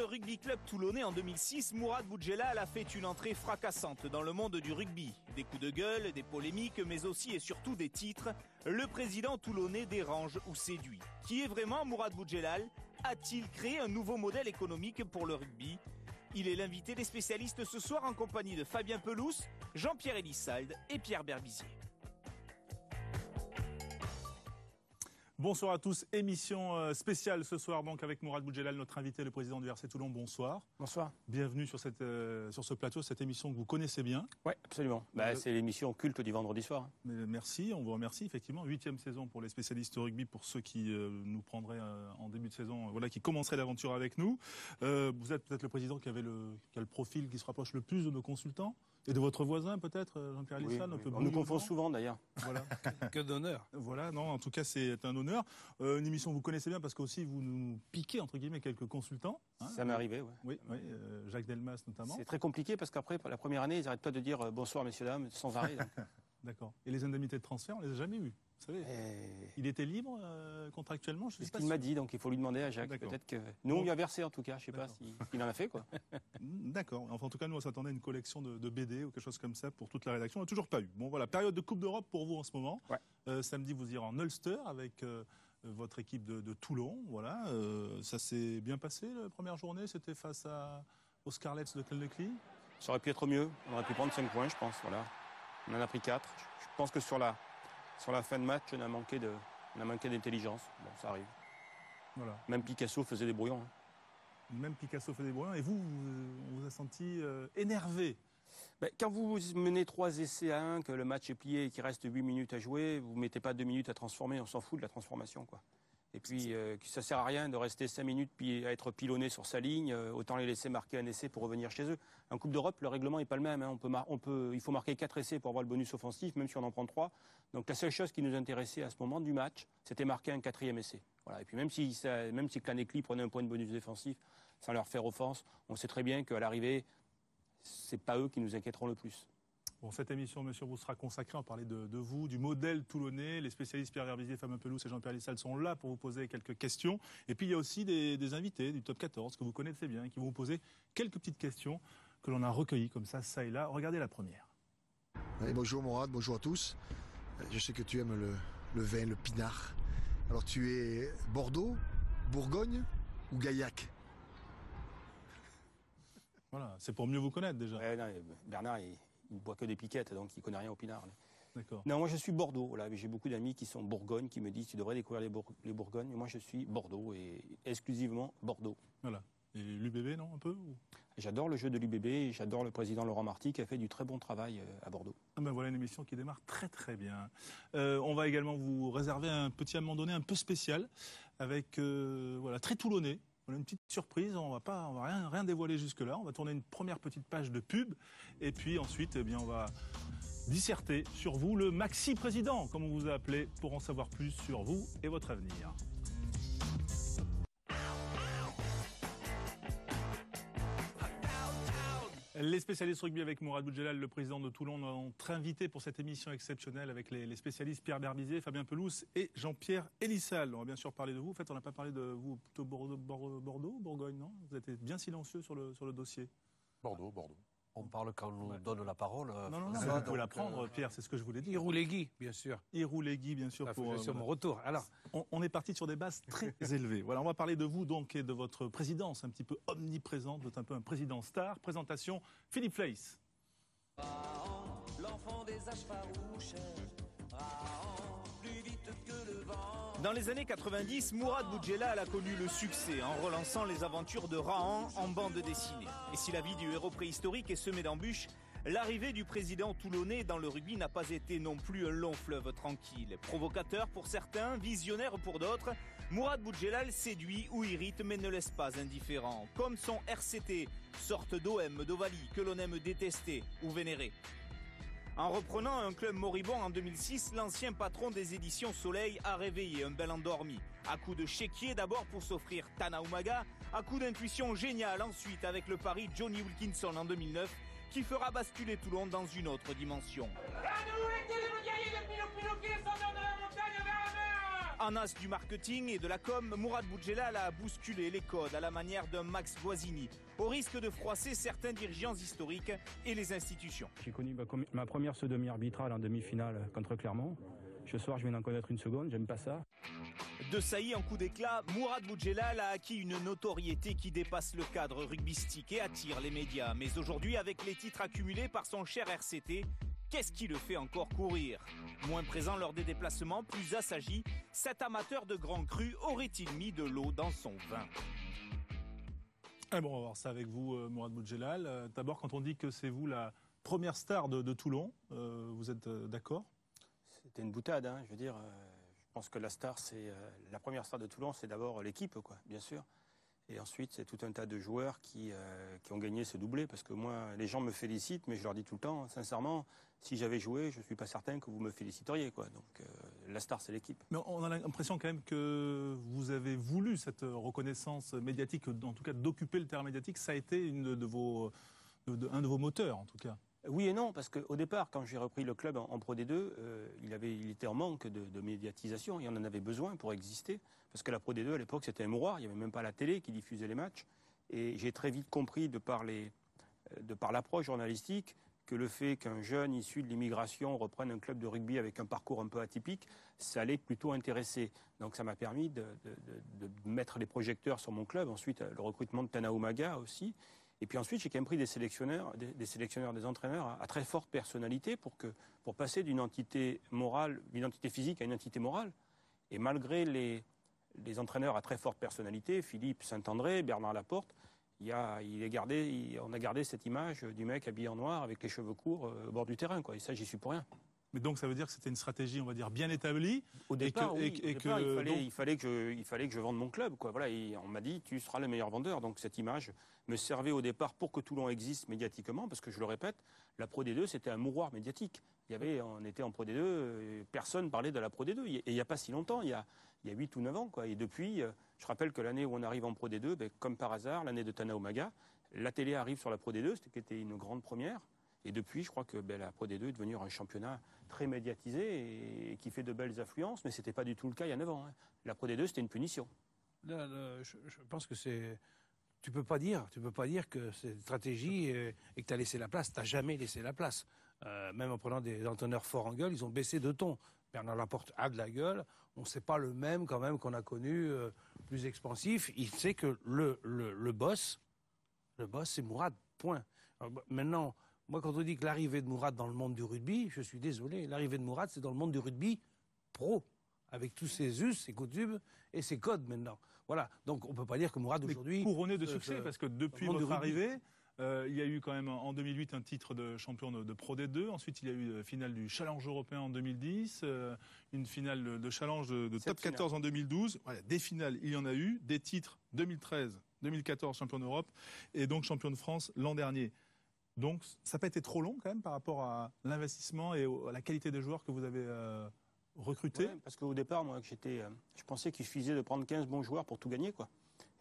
rugby club toulonnais en 2006, Mourad Boudjelal a fait une entrée fracassante dans le monde du rugby. Des coups de gueule, des polémiques, mais aussi et surtout des titres. Le président toulonnais dérange ou séduit. Qui est vraiment Mourad Boudjelal? A-t-il créé un nouveau modèle économique pour le rugby? Il est l'invité des spécialistes ce soir en compagnie de Fabien Pelouse, Jean-Pierre Elissalde et Pierre Berbizier. Bonsoir à tous, émission spéciale ce soir donc avec Mourad Boudjelal, notre invité, le président du RC Toulon. Bonsoir. Bonsoir. Bienvenue sur ce plateau, cette émission que vous connaissez bien. Oui, absolument. C'est l'émission culte du vendredi soir. Merci, on vous remercie effectivement. 8e saison pour les spécialistes rugby, pour ceux qui nous prendraient en début de saison, qui commenceraient l'aventure avec nous. Vous êtes peut-être le président qui a le profil qui se rapproche le plus de nos consultants. Et de votre voisin peut-être, Jean-Pierre Elissalde, oui. On nous confond souvent d'ailleurs. Voilà. Que d'honneur. Voilà, non, en tout cas c'est un honneur. Une émission que vous connaissez bien parce qu'aussi vous nous piquez entre guillemets quelques consultants. Ça m'est arrivé, oui. Oui, Jacques Delmas notamment. C'est très compliqué parce qu'après, la première année, ils n'arrêtent pas de dire bonsoir messieurs dames sans arrêt. D'accord. Et les indemnités de transfert, on les a jamais eues. Vous savez, il était libre contractuellement, je sais pas. C'est ce qu'il m'a dit, donc il faut lui demander à Jacques. Peut-être que nous on lui a versé en tout cas, je sais pas s'il en a fait quoi. D'accord. Enfin en tout cas nous on s'attendait à une collection de BD ou quelque chose comme ça pour toute la rédaction. On n'a toujours pas eu. Bon voilà, période de Coupe d'Europe pour vous en ce moment. Ouais. Samedi vous irez en Ulster avec votre équipe de Toulon. Voilà, ça s'est bien passé la première journée. C'était face aux Scarlets de Kilkenny. Ça aurait pu être mieux. On aurait pu prendre 5 points, je pense. Voilà. On en a pris 4. Je pense que sur la fin de match, on a manqué d'intelligence. Bon, ça arrive. Voilà. Même Picasso faisait des brouillons. Même Picasso faisait des brouillons. Et on vous a senti énervé. Quand vous menez 3 essais à 1, que le match est plié et qu'il reste 8 minutes à jouer, vous ne mettez pas 2 minutes à transformer. On s'en fout de la transformation, quoi. Et puis, ça sert à rien de rester 5 minutes puis à être pilonné sur sa ligne. Autant les laisser marquer un essai pour revenir chez eux. En Coupe d'Europe, le règlement n'est pas le même. Hein. Il faut marquer 4 essais pour avoir le bonus offensif, même si on en prend 3. Donc la seule chose qui nous intéressait à ce moment du match, c'était marquer un 4e essai. Voilà. Et puis même si Clanecli prenait un point de bonus défensif sans leur faire offense, on sait très bien qu'à l'arrivée, c'est pas eux qui nous inquiéteront le plus. Bon, cette émission, monsieur, vous sera consacrée. On parlait de vous, du modèle toulonnais. Les spécialistes Pierre Berbizier, Fabien Pelouse et Jean-Pierre Elissalde sont là pour vous poser quelques questions. Et puis, il y a aussi des invités du top 14 que vous connaissez bien, qui vont vous poser quelques petites questions que l'on a recueillies comme ça et là. Regardez la première. Oui, bonjour Mourad, bonjour à tous. Je sais que tu aimes le vin, le pinard. Alors, tu es Bordeaux, Bourgogne ou Gaillac? Voilà, c'est pour mieux vous connaître déjà. Ouais, non, Bernard, il ne boit que des piquettes, donc il ne connaît rien au pinard. D'accord. Non, moi je suis Bordeaux. Voilà. J'ai beaucoup d'amis qui sont Bourgogne, qui me disent tu devrais découvrir les Bourgognes. Moi je suis Bordeaux et exclusivement Bordeaux. Voilà. Et l'UBB, non, un peu ou... J'adore le jeu de l'UBB et j'adore le président Laurent Marty qui a fait du très bon travail à Bordeaux. Voilà une émission qui démarre très très bien. On va également vous réserver un petit à un moment donné un peu spécial avec très toulonnais. On a une petite surprise, on va rien dévoiler jusque-là. On va tourner une première petite page de pub. Et puis ensuite, on va disserter sur vous, le maxi-président, comme on vous a appelé, pour en savoir plus sur vous et votre avenir. Les spécialistes rugby avec Mourad Boudjelal, le président de Toulon, notre invité pour cette émission exceptionnelle avec les spécialistes Pierre Berbizier, Fabien Pelouse et Jean-Pierre Elissalde. On va bien sûr parler de vous. En fait, on n'a pas parlé de vous plutôt Bordeaux, Bourgogne, non? Vous êtes bien silencieux sur le dossier. Bordeaux. On parle quand on nous donne la parole. Non, vous pouvez la prendre, Pierre, c'est ce que je voulais dire. Irouléguy, bien sûr. Irouléguy, bien sûr. Sur mon retour. Alors, on est parti sur des bases très élevées. Voilà, on va parler de vous donc et de votre présidence un petit peu omniprésente. Vous êtes un peu un président star. Présentation, Philippe Fleiss. L'enfant des âges farouches, plus vite que le vent. Dans les années 90, Mourad Boudjelal a connu le succès en relançant les aventures de Rahan en bande dessinée. Et si la vie du héros préhistorique est semée d'embûches, l'arrivée du président toulonnais dans le rugby n'a pas été non plus un long fleuve tranquille. Provocateur pour certains, visionnaire pour d'autres, Mourad Boudjelal séduit ou irrite mais ne laisse pas indifférent. Comme son RCT, sorte d'OM d'Ovalie que l'on aime détester ou vénérer. En reprenant un club moribond en 2006, l'ancien patron des éditions Soleil a réveillé un bel endormi. À coup de chéquier d'abord pour s'offrir Tana Umaga, à coup d'intuition géniale ensuite avec le pari Johnny Wilkinson en 2009 qui fera basculer Toulon dans une autre dimension. À nous, les guerriers de Pinocchio qui descendent de la montagne vers la mer. En as du marketing et de la com, Mourad Boudjelal a bousculé les codes à la manière d'un Max Guazzini, au risque de froisser certains dirigeants historiques et les institutions. J'ai connu ma première sodomie arbitrale en demi-finale contre Clermont. Ce soir, je viens d'en connaître une seconde, j'aime pas ça. De saillie en coup d'éclat, Mourad Boudjelal a acquis une notoriété qui dépasse le cadre rugbystique et attire les médias. Mais aujourd'hui, avec les titres accumulés par son cher RCT, qu'est-ce qui le fait encore courir? Moins présent lors des déplacements, plus assagi, cet amateur de grand cru aurait-il mis de l'eau dans son vin? Ah bon, on va voir ça avec vous, Mourad Boudjelal. D'abord, quand on dit que c'est vous la première star de Toulon, vous êtes d'accord? C'était une boutade, hein, je veux dire. Je pense que la star, c'est la première star de Toulon, c'est d'abord l'équipe, quoi, bien sûr. Et ensuite, c'est tout un tas de joueurs qui ont gagné ce doublé. Parce que moi, les gens me félicitent, mais je leur dis tout le temps, sincèrement, si j'avais joué, je ne suis pas certain que vous me féliciteriez, quoi. Donc, la star, c'est l'équipe. Mais on a l'impression quand même que vous avez voulu cette reconnaissance médiatique, en tout cas d'occuper le terrain médiatique. Ça a été un de vos moteurs, en tout cas. Oui et non, parce qu'au départ, quand j'ai repris le club en Pro D2, il était en manque de médiatisation et on en avait besoin pour exister. Parce que la Pro D2, à l'époque, c'était un mouroir, il n'y avait même pas la télé qui diffusait les matchs. Et j'ai très vite compris, de par l'approche journalistique, que le fait qu'un jeune issu de l'immigration reprenne un club de rugby avec un parcours un peu atypique, ça allait plutôt intéresser. Donc ça m'a permis de mettre les projecteurs sur mon club. Ensuite, le recrutement de Tana Umaga aussi. Et puis ensuite, j'ai quand même pris des sélectionneurs, des entraîneurs à très forte personnalité pour passer d'une entité morale, d'une entité physique à une entité morale. Et malgré les entraîneurs à très forte personnalité, Philippe Saint-André, Bernard Laporte, on a gardé cette image du mec habillé en noir avec les cheveux courts au bord du terrain, quoi. Et ça, j'y suis pour rien. Mais donc ça veut dire que c'était une stratégie, on va dire, bien établie. Au départ, il fallait que je vende mon club, quoi. Voilà, et on m'a dit, tu seras le meilleur vendeur. Donc cette image me servait au départ pour que Toulon existe médiatiquement, parce que je le répète, la Pro D2, c'était un mouroir médiatique. On était en Pro D2, personne parlait de la Pro D2. Et il n'y a pas si longtemps, il y a 8 ou 9 ans, quoi. Et depuis, je rappelle que l'année où on arrive en Pro D2, comme par hasard, l'année de Tana Umaga, la télé arrive sur la Pro D2, ce qui était une grande première. Et depuis, je crois que la Pro D2 est devenue un championnat très médiatisé et qui fait de belles affluences, mais ce n'était pas du tout le cas il y a 9 ans. Hein. La Pro D2, c'était une punition. Je pense que c'est... Tu peux pas dire que c'est une stratégie et que tu as laissé la place. Tu n'as jamais laissé la place. Même en prenant des entraîneurs forts en gueule, ils ont baissé de ton. Bernard Laporte a de la gueule. On ne sait pas le même quand même qu'on a connu, plus expansif. Il sait que le boss, c'est Mourad, point. Alors, maintenant... Moi, quand on dit que l'arrivée de Mourad dans le monde du rugby, je suis désolé, l'arrivée de Mourad, c'est dans le monde du rugby pro, avec tous ses us, ses coutumes et ses codes maintenant. Voilà, donc on ne peut pas dire que Mourad aujourd'hui... Couronné de succès, parce que depuis votre arrivée, il y a eu quand même en 2008 un titre de champion de Pro D2, ensuite il y a eu la finale du Challenge européen en 2010, une finale de Challenge de Top 14 en 2012. Voilà, des finales, il y en a eu, des titres 2013, 2014 champion d'Europe et donc champion de France l'an dernier. Donc, ça n'a pas été trop long quand même par rapport à l'investissement et à la qualité des joueurs que vous avez recrutés. Ouais, parce qu'au départ, moi, je pensais qu'il suffisait de prendre 15 bons joueurs pour tout gagner, quoi.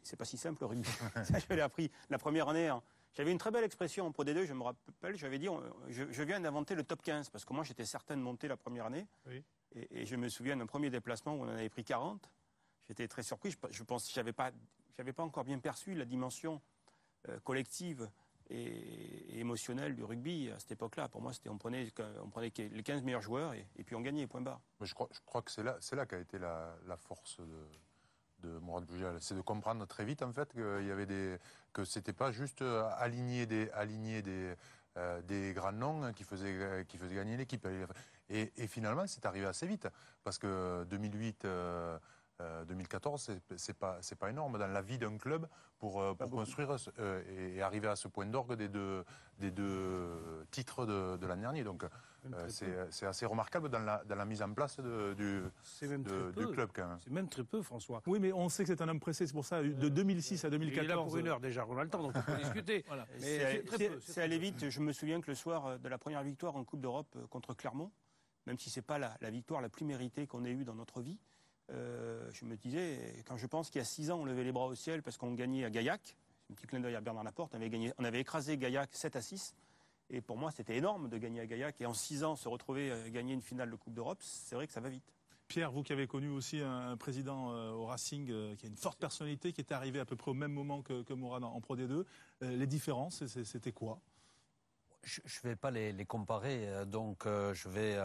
C'est pas si simple le rugby. Ça, je l'ai appris la première année. Hein. J'avais une très belle expression en Pro D2, je me rappelle, j'avais dit, je viens d'inventer le top 15, parce que moi, j'étais certain de monter la première année. Oui. Et je me souviens d'un premier déplacement où on en avait pris 40. J'étais très surpris. Je pense que j'avais pas encore bien perçu la dimension collective et émotionnel du rugby à cette époque-là. Pour moi, on prenait les 15 meilleurs joueurs et puis on gagnait, point barre. Je crois que c'est là qu'a été la force de Mourad Boudjelal. C'est de comprendre très vite, en fait, que c'était pas juste aligner des grands noms qui faisaient gagner l'équipe. Et finalement, c'est arrivé assez vite. Parce que 2008... 2014, c'est pas énorme dans la vie d'un club pour construire et arriver à ce point d'orgue des deux titres de l'an dernier. Donc c'est assez remarquable dans la mise en place du club quand même. C'est même très peu, François. Oui, mais on sait que c'est un homme pressé, c'est pour ça, de 2006 à 2014. Il est là pour une heure déjà, on a le temps, donc on peut discuter. Voilà. C'est allé vite. Je me souviens que le soir de la première victoire en Coupe d'Europe contre Clermont, même si c'est pas la victoire la plus méritée qu'on ait eue dans notre vie, je me disais, quand je pense qu'il y a 6 ans, on levait les bras au ciel parce qu'on gagnait à Gaillac, un petit clin d'œil à Bernard Laporte, on avait écrasé Gaillac 7-6, et pour moi c'était énorme de gagner à Gaillac, et en 6 ans se retrouver gagner une finale de Coupe d'Europe, c'est vrai que ça va vite. Pierre, vous qui avez connu aussi un président au Racing qui a une forte personnalité, qui était arrivé à peu près au même moment que Mourad en Pro D2, les différences, c'était quoi? Je ne vais pas les comparer, donc je vais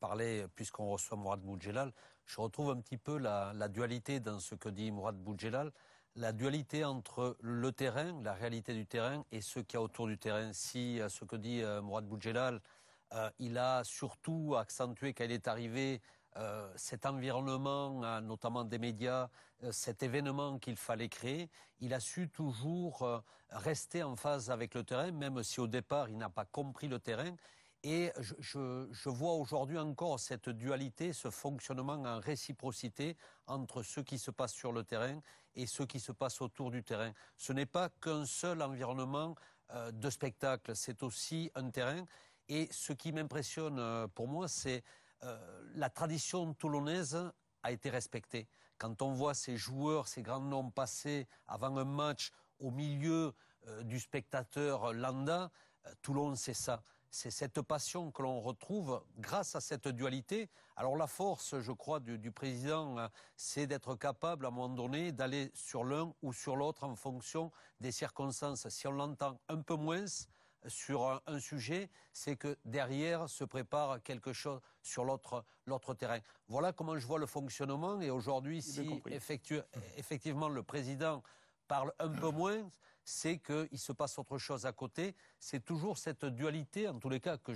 parler, puisqu'on reçoit Mourad Boudjelal, je retrouve un petit peu la dualité dans ce que dit Mourad Boudjelal, la dualité entre le terrain, la réalité du terrain et ce qu'il y a autour du terrain. Si ce que dit Mourad Boudjelal, il a surtout accentué quand il est arrivé cet environnement, notamment des médias, cet événement qu'il fallait créer, il a su toujours rester en phase avec le terrain, même si au départ il n'a pas compris le terrain. Et je vois aujourd'hui encore cette dualité, ce fonctionnement en réciprocité entre ce qui se passe sur le terrain et ce qui se passe autour du terrain. Ce n'est pas qu'un seul environnement de spectacle, c'est aussi un terrain. Et ce qui m'impressionne pour moi, c'est la tradition toulonnaise a été respectée. Quand on voit ces joueurs, ces grands noms passer avant un match au milieu du spectateur lambda, Toulon, c'est ça. C'est cette passion que l'on retrouve grâce à cette dualité. Alors la force, je crois, du président, c'est d'être capable, à un moment donné, d'aller sur l'un ou sur l'autre en fonction des circonstances. Si on l'entend un peu moins sur un sujet, c'est que derrière se prépare quelque chose sur l'autre terrain. Voilà comment je vois le fonctionnement. Et aujourd'hui, si effectivement le président parle un peu moins, c'est qu'il se passe autre chose à côté. C'est toujours cette dualité, en tous les cas, que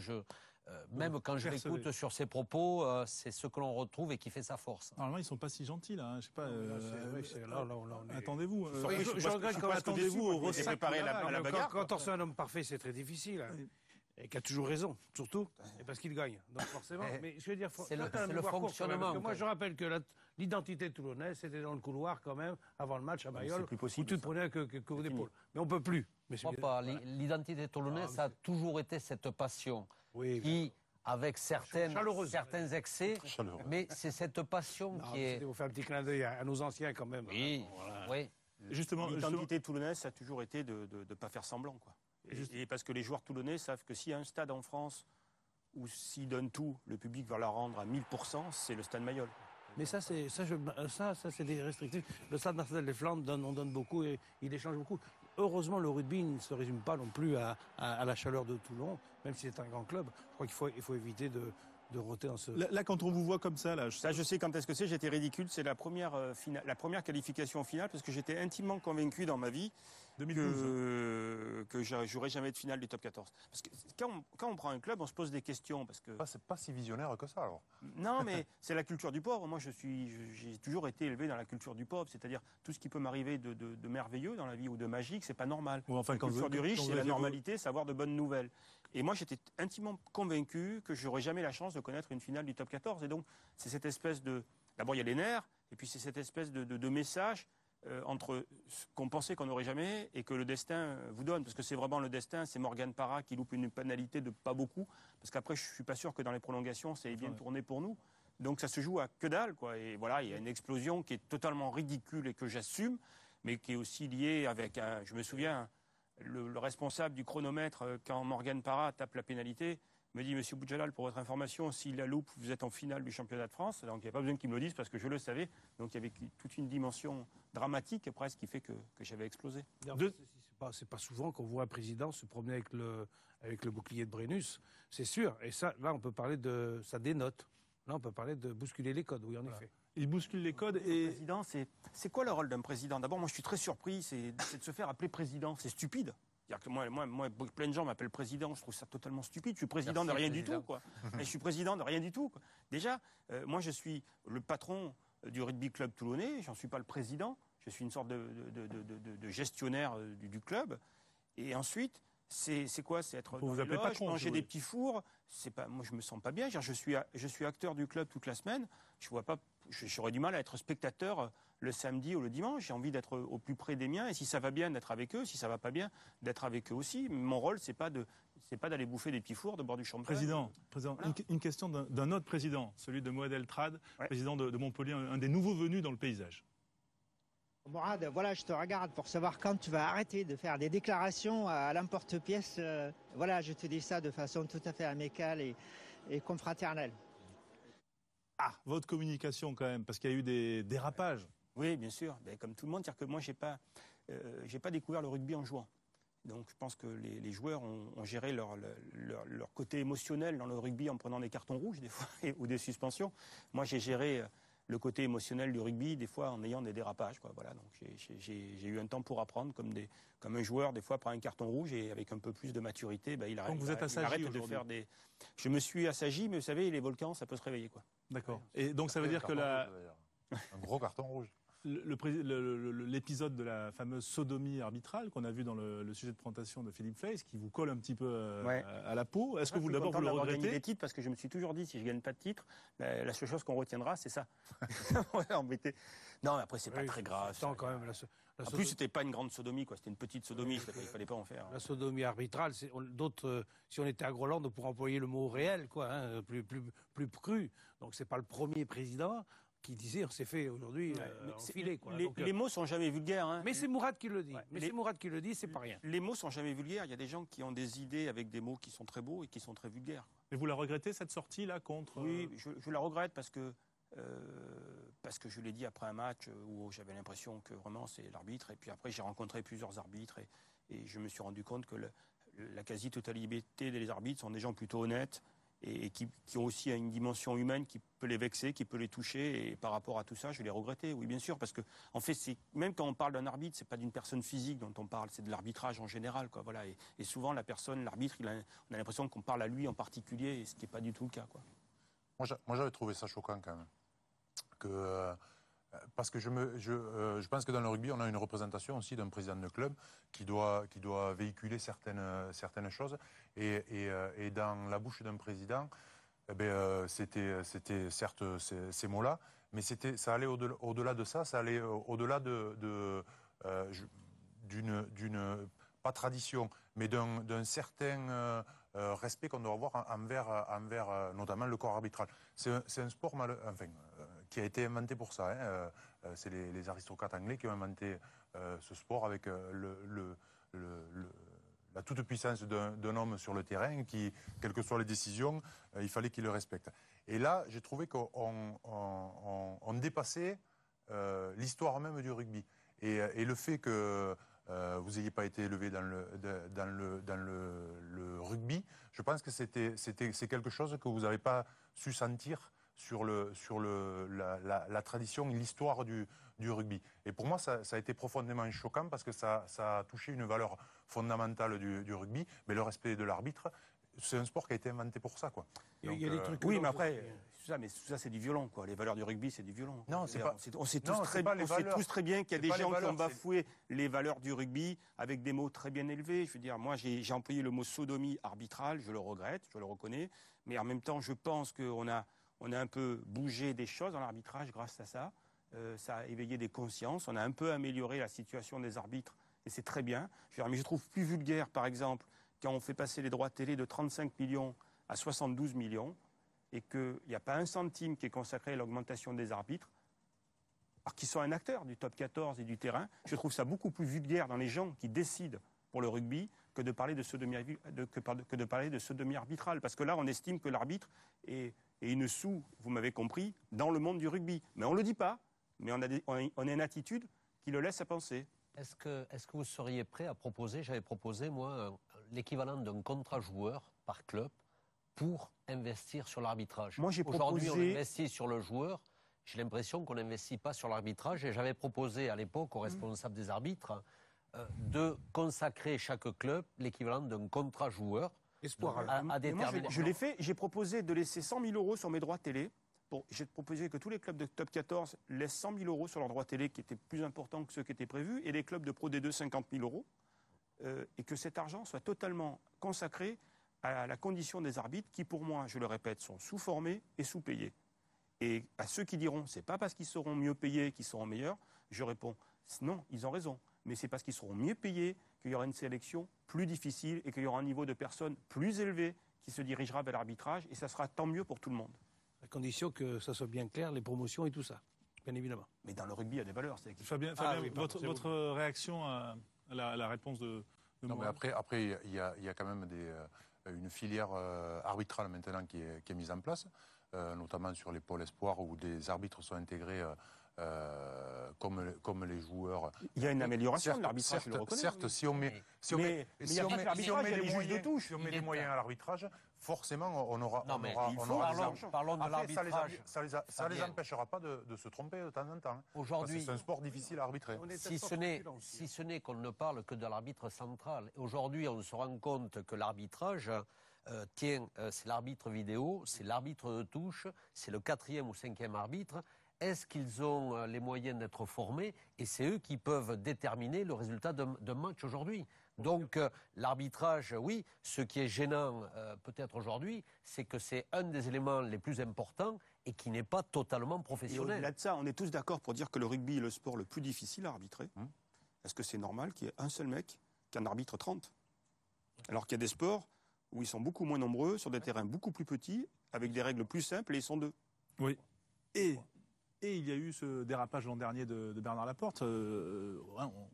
même quand je l'écoute sur ses propos, c'est ce que l'on retrouve et qui fait sa force. Normalement, ils ne sont pas si gentils, là. Je sais pas. Attendez-vous. Je regrette quand attendez-vous au ressac. Quand on reçoit un homme parfait, c'est très difficile. Et qui a toujours raison, surtout, et parce qu'il gagne. Donc forcément, mais je veux dire, c'est le fonctionnement. Moi, je rappelle que l'identité toulonnaise, c'était dans le couloir quand même, avant le match à Mayol, où tu te prenais que d'épaule. Mais on peut plus. Je crois pas. L'identité toulonnaise, ça a toujours été cette passion qui, avec certains excès, mais c'est cette passion qui est... On fait un petit clin d'œil à nos anciens quand même. Oui, oui. Justement, l'identité toulonnaise, ça a toujours été de ne pas faire semblant, quoi. Et parce que les joueurs toulonnais savent que s'il y a un stade en France où s'ils donnent tout, le public va leur rendre à 1000%, c'est le stade Mayol. Mais ça c'est des restrictifs. Le stade national des Flandres on donne beaucoup et il échange beaucoup. Heureusement, le rugby ne se résume pas non plus à la chaleur de Toulon, même si c'est un grand club. Je crois qu'il faut éviter de roter en ce... Là, quand on vous voit comme ça, je sais quand est-ce que c'est, j'étais ridicule, c'est la première qualification en finale, parce que j'étais intimement convaincu dans ma vie 2012. Que j'aurais jamais de finale du top 14. Parce que quand on prend un club, on se pose des questions. Parce que... C'est pas si visionnaire que ça, alors. Non, mais c'est la culture du pauvre. Moi, j'ai toujours été élevé dans la culture du pauvre, c'est-à-dire tout ce qui peut m'arriver de merveilleux dans la vie ou de magique, c'est pas normal. Ou enfin, la culture du riche, c'est la normalité, c'est avoir de bonnes nouvelles. Et moi, j'étais intimement convaincu que j'aurais jamais la chance de connaître une finale du top 14. Et donc, c'est cette espèce de... D'abord, il y a les nerfs, et puis c'est cette espèce de message entre ce qu'on pensait qu'on n'aurait jamais et que le destin vous donne. Parce que c'est vraiment le destin, c'est Morgan Parra qui loupe une pénalité de pas beaucoup. Parce qu'après, je suis pas sûr que dans les prolongations, ça ait bien tourné pour nous. Donc ça se joue à que dalle, quoi. Et voilà, il y a une explosion qui est totalement ridicule et que j'assume, mais qui est aussi liée avec je me souviens, le responsable du chronomètre, quand Morgan Parra tape la pénalité, me dit, Monsieur Boudjelal, pour votre information, s'il la loupe, vous êtes en finale du championnat de France. Donc il n'y a pas besoin qu'il me le dise parce que je le savais. Donc il y avait toute une dimension dramatique presque qui fait que j'avais explosé. C'est pas souvent qu'on voit un président se promener avec le bouclier de Brennus, c'est sûr. Et ça, là, on peut parler ça dénote. Là, on peut parler de bousculer les codes, oui, en effet. Il bouscule les codes et... Président, c'est quoi le rôle d'un président? D'abord, moi, je suis très surpris, c'est de se faire appeler président. C'est stupide. C'est-à-dire que moi, plein de gens m'appellent président, je trouve ça totalement stupide. Je suis président de rien du tout, quoi. Et je suis président de rien du tout, quoi. Déjà, moi, je suis le patron du rugby club toulonnais, j'en suis pas le président. Je suis une sorte de gestionnaire du club. Et ensuite, c'est quoi? C'est être dans les loges, manger des petits fours. Moi, je me sens pas bien. Je suis acteur du club toute la semaine. Je vois pas. J'aurais du mal à être spectateur le samedi ou le dimanche. J'ai envie d'être au plus près des miens. Et si ça va bien, d'être avec eux. Si ça va pas bien, d'être avec eux aussi. Mon rôle, c'est pas d'aller bouffer des petits fours, de boire du champagne. Président, voilà. Une question d'un autre président, celui de Moed Eltrad, président de Montpellier, un des nouveaux venus dans le paysage. Mourad, voilà, je te regarde pour savoir quand tu vas arrêter de faire des déclarations à l'emporte-pièce. Voilà, je te dis ça de façon tout à fait amicale et confraternelle. Ah, votre communication quand même, parce qu'il y a eu des dérapages. Oui, bien sûr. Mais comme tout le monde, c'est-à-dire que moi, j'ai pas découvert le rugby en jouant. Donc, je pense que les joueurs ont géré leur côté émotionnel dans le rugby en prenant des cartons rouges, des fois, ou des suspensions. Moi, j'ai géré le côté émotionnel du rugby, des fois, en ayant des dérapages, quoi. Voilà. Donc, j'ai eu un temps pour apprendre, comme un joueur, des fois, prend un carton rouge et avec un peu plus de maturité, il arrête, Donc, vous êtes assagi de faire des... Je me suis assagi, mais vous savez, les volcans, ça peut se réveiller, quoi. D'accord. Et donc, ça veut dire que un gros carton rouge. L'épisode de la fameuse sodomie arbitrale qu'on a vu dans le sujet de présentation de Philippe Fleiss, qui vous colle un petit peu à la peau, est-ce que vous d'abord vous le regrettez? Gagné des titres parce que je me suis toujours dit si je gagne pas de titre, la seule chose qu'on retiendra c'est ça. Embêté. Non, mais après c'est pas très grave. Quand même, en plus c'était pas une grande sodomie, quoi. C'était une petite sodomie, il fallait pas en faire. La sodomie arbitrale, d'autres, si on était à Groland, on pourrait employer le mot réel, quoi, hein, plus cru. Donc c'est pas le premier président qui disait on s'est fait aujourd'hui enfiler, quoi. Les mots sont jamais vulgaires. Hein. Mais c'est Mourad qui le dit. C'est Mourad qui le dit, c'est pas rien. Les mots sont jamais vulgaires. Il y a des gens qui ont des idées avec des mots qui sont très beaux et qui sont très vulgaires. Mais vous la regrettez cette sortie là contre? Oui, je la regrette parce que je l'ai dit après un match où j'avais l'impression que vraiment c'est l'arbitre. Et puis après j'ai rencontré plusieurs arbitres et je me suis rendu compte que la quasi-totalité des arbitres sont des gens plutôt honnêtes. Et qui ont aussi une dimension humaine qui peut les vexer, qui peut les toucher. Et par rapport à tout ça, je l'ai regretté, oui, bien sûr. Parce que, en fait, même quand on parle d'un arbitre, c'est pas d'une personne physique dont on parle, c'est de l'arbitrage en général, quoi. Voilà. Et souvent, l'arbitre, on a l'impression qu'on parle à lui en particulier, et ce qui n'est pas du tout le cas, quoi. Moi, j'avais trouvé ça choquant, quand même. Parce que je pense que dans le rugby, on a une représentation aussi d'un président de club qui doit véhiculer certaines choses. Et dans la bouche d'un président, c'était certes ces mots-là, mais ça allait au-delà de ça, ça allait au-delà d'une pas tradition, mais d'un certain respect qu'on doit avoir envers notamment le corps arbitral. C'est un sport qui a été inventé pour ça. Hein. C'est les aristocrates anglais qui ont inventé ce sport avec la toute-puissance d'un homme sur le terrain qui, quelles que soient les décisions, il fallait qu'il le respecte. Et là, j'ai trouvé qu'on dépassait l'histoire même du rugby. Et le fait que vous n'ayez pas été élevé dans le rugby, je pense que c'est quelque chose que vous n'avez pas su sentir sur la tradition et l'histoire du rugby. Et pour moi, ça a été profondément choquant parce que ça a touché une valeur fondamentale du rugby, mais le respect de l'arbitre, c'est un sport qui a été inventé pour ça, quoi. Donc, il y a des trucs. Oui, mais après, tout ça c'est du violon, quoi. Les valeurs du rugby, c'est du violon. Non, c'est pas. On sait tous très bien qu'il y a des gens qui ont bafoué les valeurs du rugby avec des mots très bien élevés. Je veux dire, moi, j'ai employé le mot sodomie arbitrale. Je le regrette, je le reconnais, mais en même temps, je pense qu'on a un peu bougé des choses dans l'arbitrage grâce à ça. Ça a éveillé des consciences. On a un peu amélioré la situation des arbitres et c'est très bien. Mais je trouve plus vulgaire, par exemple, quand on fait passer les droits télé de 35 millions à 72 millions et qu'il n'y a pas un centime qui est consacré à l'augmentation des arbitres, alors qu'ils sont un acteur du top 14 et du terrain, je trouve ça beaucoup plus vulgaire dans les gens qui décident pour le rugby que de parler de sodomie arbitrale. Parce que là, on estime que l'arbitre est une sous, vous m'avez compris, dans le monde du rugby. Mais on ne le dit pas, mais on a une attitude qui le laisse à penser. Est-ce que vous seriez prêt à proposer, j'avais proposé moi, l'équivalent d'un contrat joueur par club pour investir sur l'arbitrage? Moi, j'ai Aujourd'hui, proposé... on investit sur le joueur. J'ai l'impression qu'on n'investit pas sur l'arbitrage. Et j'avais proposé à l'époque aux responsables des arbitres de consacrer chaque club l'équivalent d'un contrat joueur à déterminer. Moi, je l'ai fait. J'ai proposé de laisser 100 000 euros sur mes droits télé. J'ai proposé que tous les clubs de top 14 laissent 100 000 euros sur leurs droits télé, qui étaient plus importants que ceux qui étaient prévus, et les clubs de Pro D2 50 000 euros, et que cet argent soit totalement consacré à la condition des arbitres, qui pour moi, je le répète, sont sous-formés et sous-payés. Et à ceux qui diront, c'est pas parce qu'ils seront mieux payés qu'ils seront meilleurs, je réponds, non, ils ont raison, mais c'est parce qu'ils seront mieux payés qu'il y aura une sélection plus difficile et qu'il y aura un niveau de personnes plus élevé qui se dirigera vers l'arbitrage, et ça sera tant mieux pour tout le monde. À condition que ça soit bien clair, les promotions et tout ça, bien évidemment. Mais dans le rugby, il y a des valeurs. Fabien, votre réaction à la réponse de non, mais après, il y a quand même une filière arbitrale maintenant qui est mise en place. notamment sur les pôles espoirs où des arbitres sont intégrés comme les joueurs. Il y a une amélioration de l'arbitrage, je le reconnais. Certes, si on met les moyens à l'arbitrage, forcément, on aura. Parlons de l'arbitrage. Ça les empêchera pas de se tromper de temps en temps. Aujourd'hui, c'est un sport difficile à arbitrer. Si ce n'est qu'on ne parle que de l'arbitre central. Aujourd'hui, on se rend compte que l'arbitrage, c'est l'arbitre vidéo, c'est l'arbitre de touche, c'est le 4e ou 5e arbitre. Est-ce qu'ils ont les moyens d'être formés? Et c'est eux qui peuvent déterminer le résultat d'un match aujourd'hui. Donc l'arbitrage, oui, ce qui est gênant peut-être aujourd'hui, c'est que c'est un des éléments les plus importants et qui n'est pas totalement professionnel. Et au-delà de ça, on est tous d'accord pour dire que le rugby est le sport le plus difficile à arbitrer. Est-ce que c'est normal qu'il y ait un seul mec qui en arbitre 30? Alors qu'il y a des sports où ils sont beaucoup moins nombreux, sur des terrains beaucoup plus petits, avec des règles plus simples, et ils sont 2. Oui. Et il y a eu ce dérapage l'an dernier de Bernard Laporte, on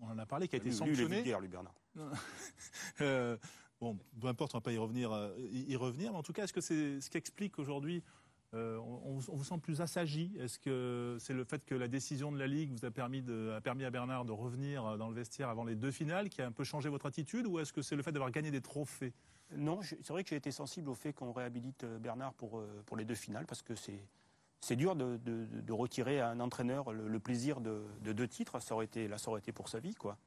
en a parlé, qui a été sanctionné. Il est vulgaire, lui, Bernard. Bon, peu importe, on ne va pas y revenir, mais en tout cas, est-ce que c'est ce qui explique aujourd'hui, on vous sent plus assagi? Est-ce que c'est le fait que la décision de la Ligue vous a permis à Bernard de revenir dans le vestiaire avant les 2 finales qui a un peu changé votre attitude, ou est-ce que c'est le fait d'avoir gagné des trophées? Non, c'est vrai que j'ai été sensible au fait qu'on réhabilite Bernard pour les 2 finales, parce que c'est dur de retirer à un entraîneur le plaisir de 2 titres. Ça aurait été pour sa vie, quoi.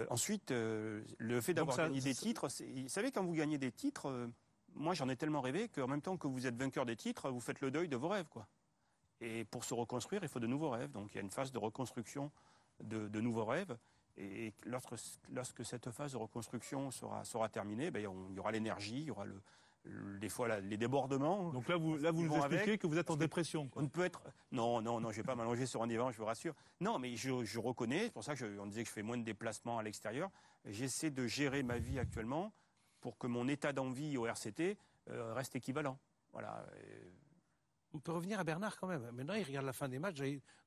Ensuite, le fait d'avoir gagné des titres, vous savez, quand vous gagnez des titres, moi j'en ai tellement rêvé qu'en même temps que vous êtes vainqueur des titres, vous faites le deuil de vos rêves, quoi. Et pour se reconstruire, il faut de nouveaux rêves. Donc il y a une phase de reconstruction de nouveaux rêves. Et lorsque cette phase de reconstruction sera terminée, il y aura l'énergie, il y aura des fois les débordements. Donc là, vous nous expliquez que vous êtes en dépression, quoi. On ne peut être... Non, je ne vais pas m'allonger sur un divan, je vous rassure. Non, mais je reconnais, c'est pour ça qu'on disait que je fais moins de déplacements à l'extérieur. J'essaie de gérer ma vie actuellement pour que mon état d'envie au RCT reste équivalent. Voilà. On peut revenir à Bernard quand même. Maintenant, il regarde la fin des matchs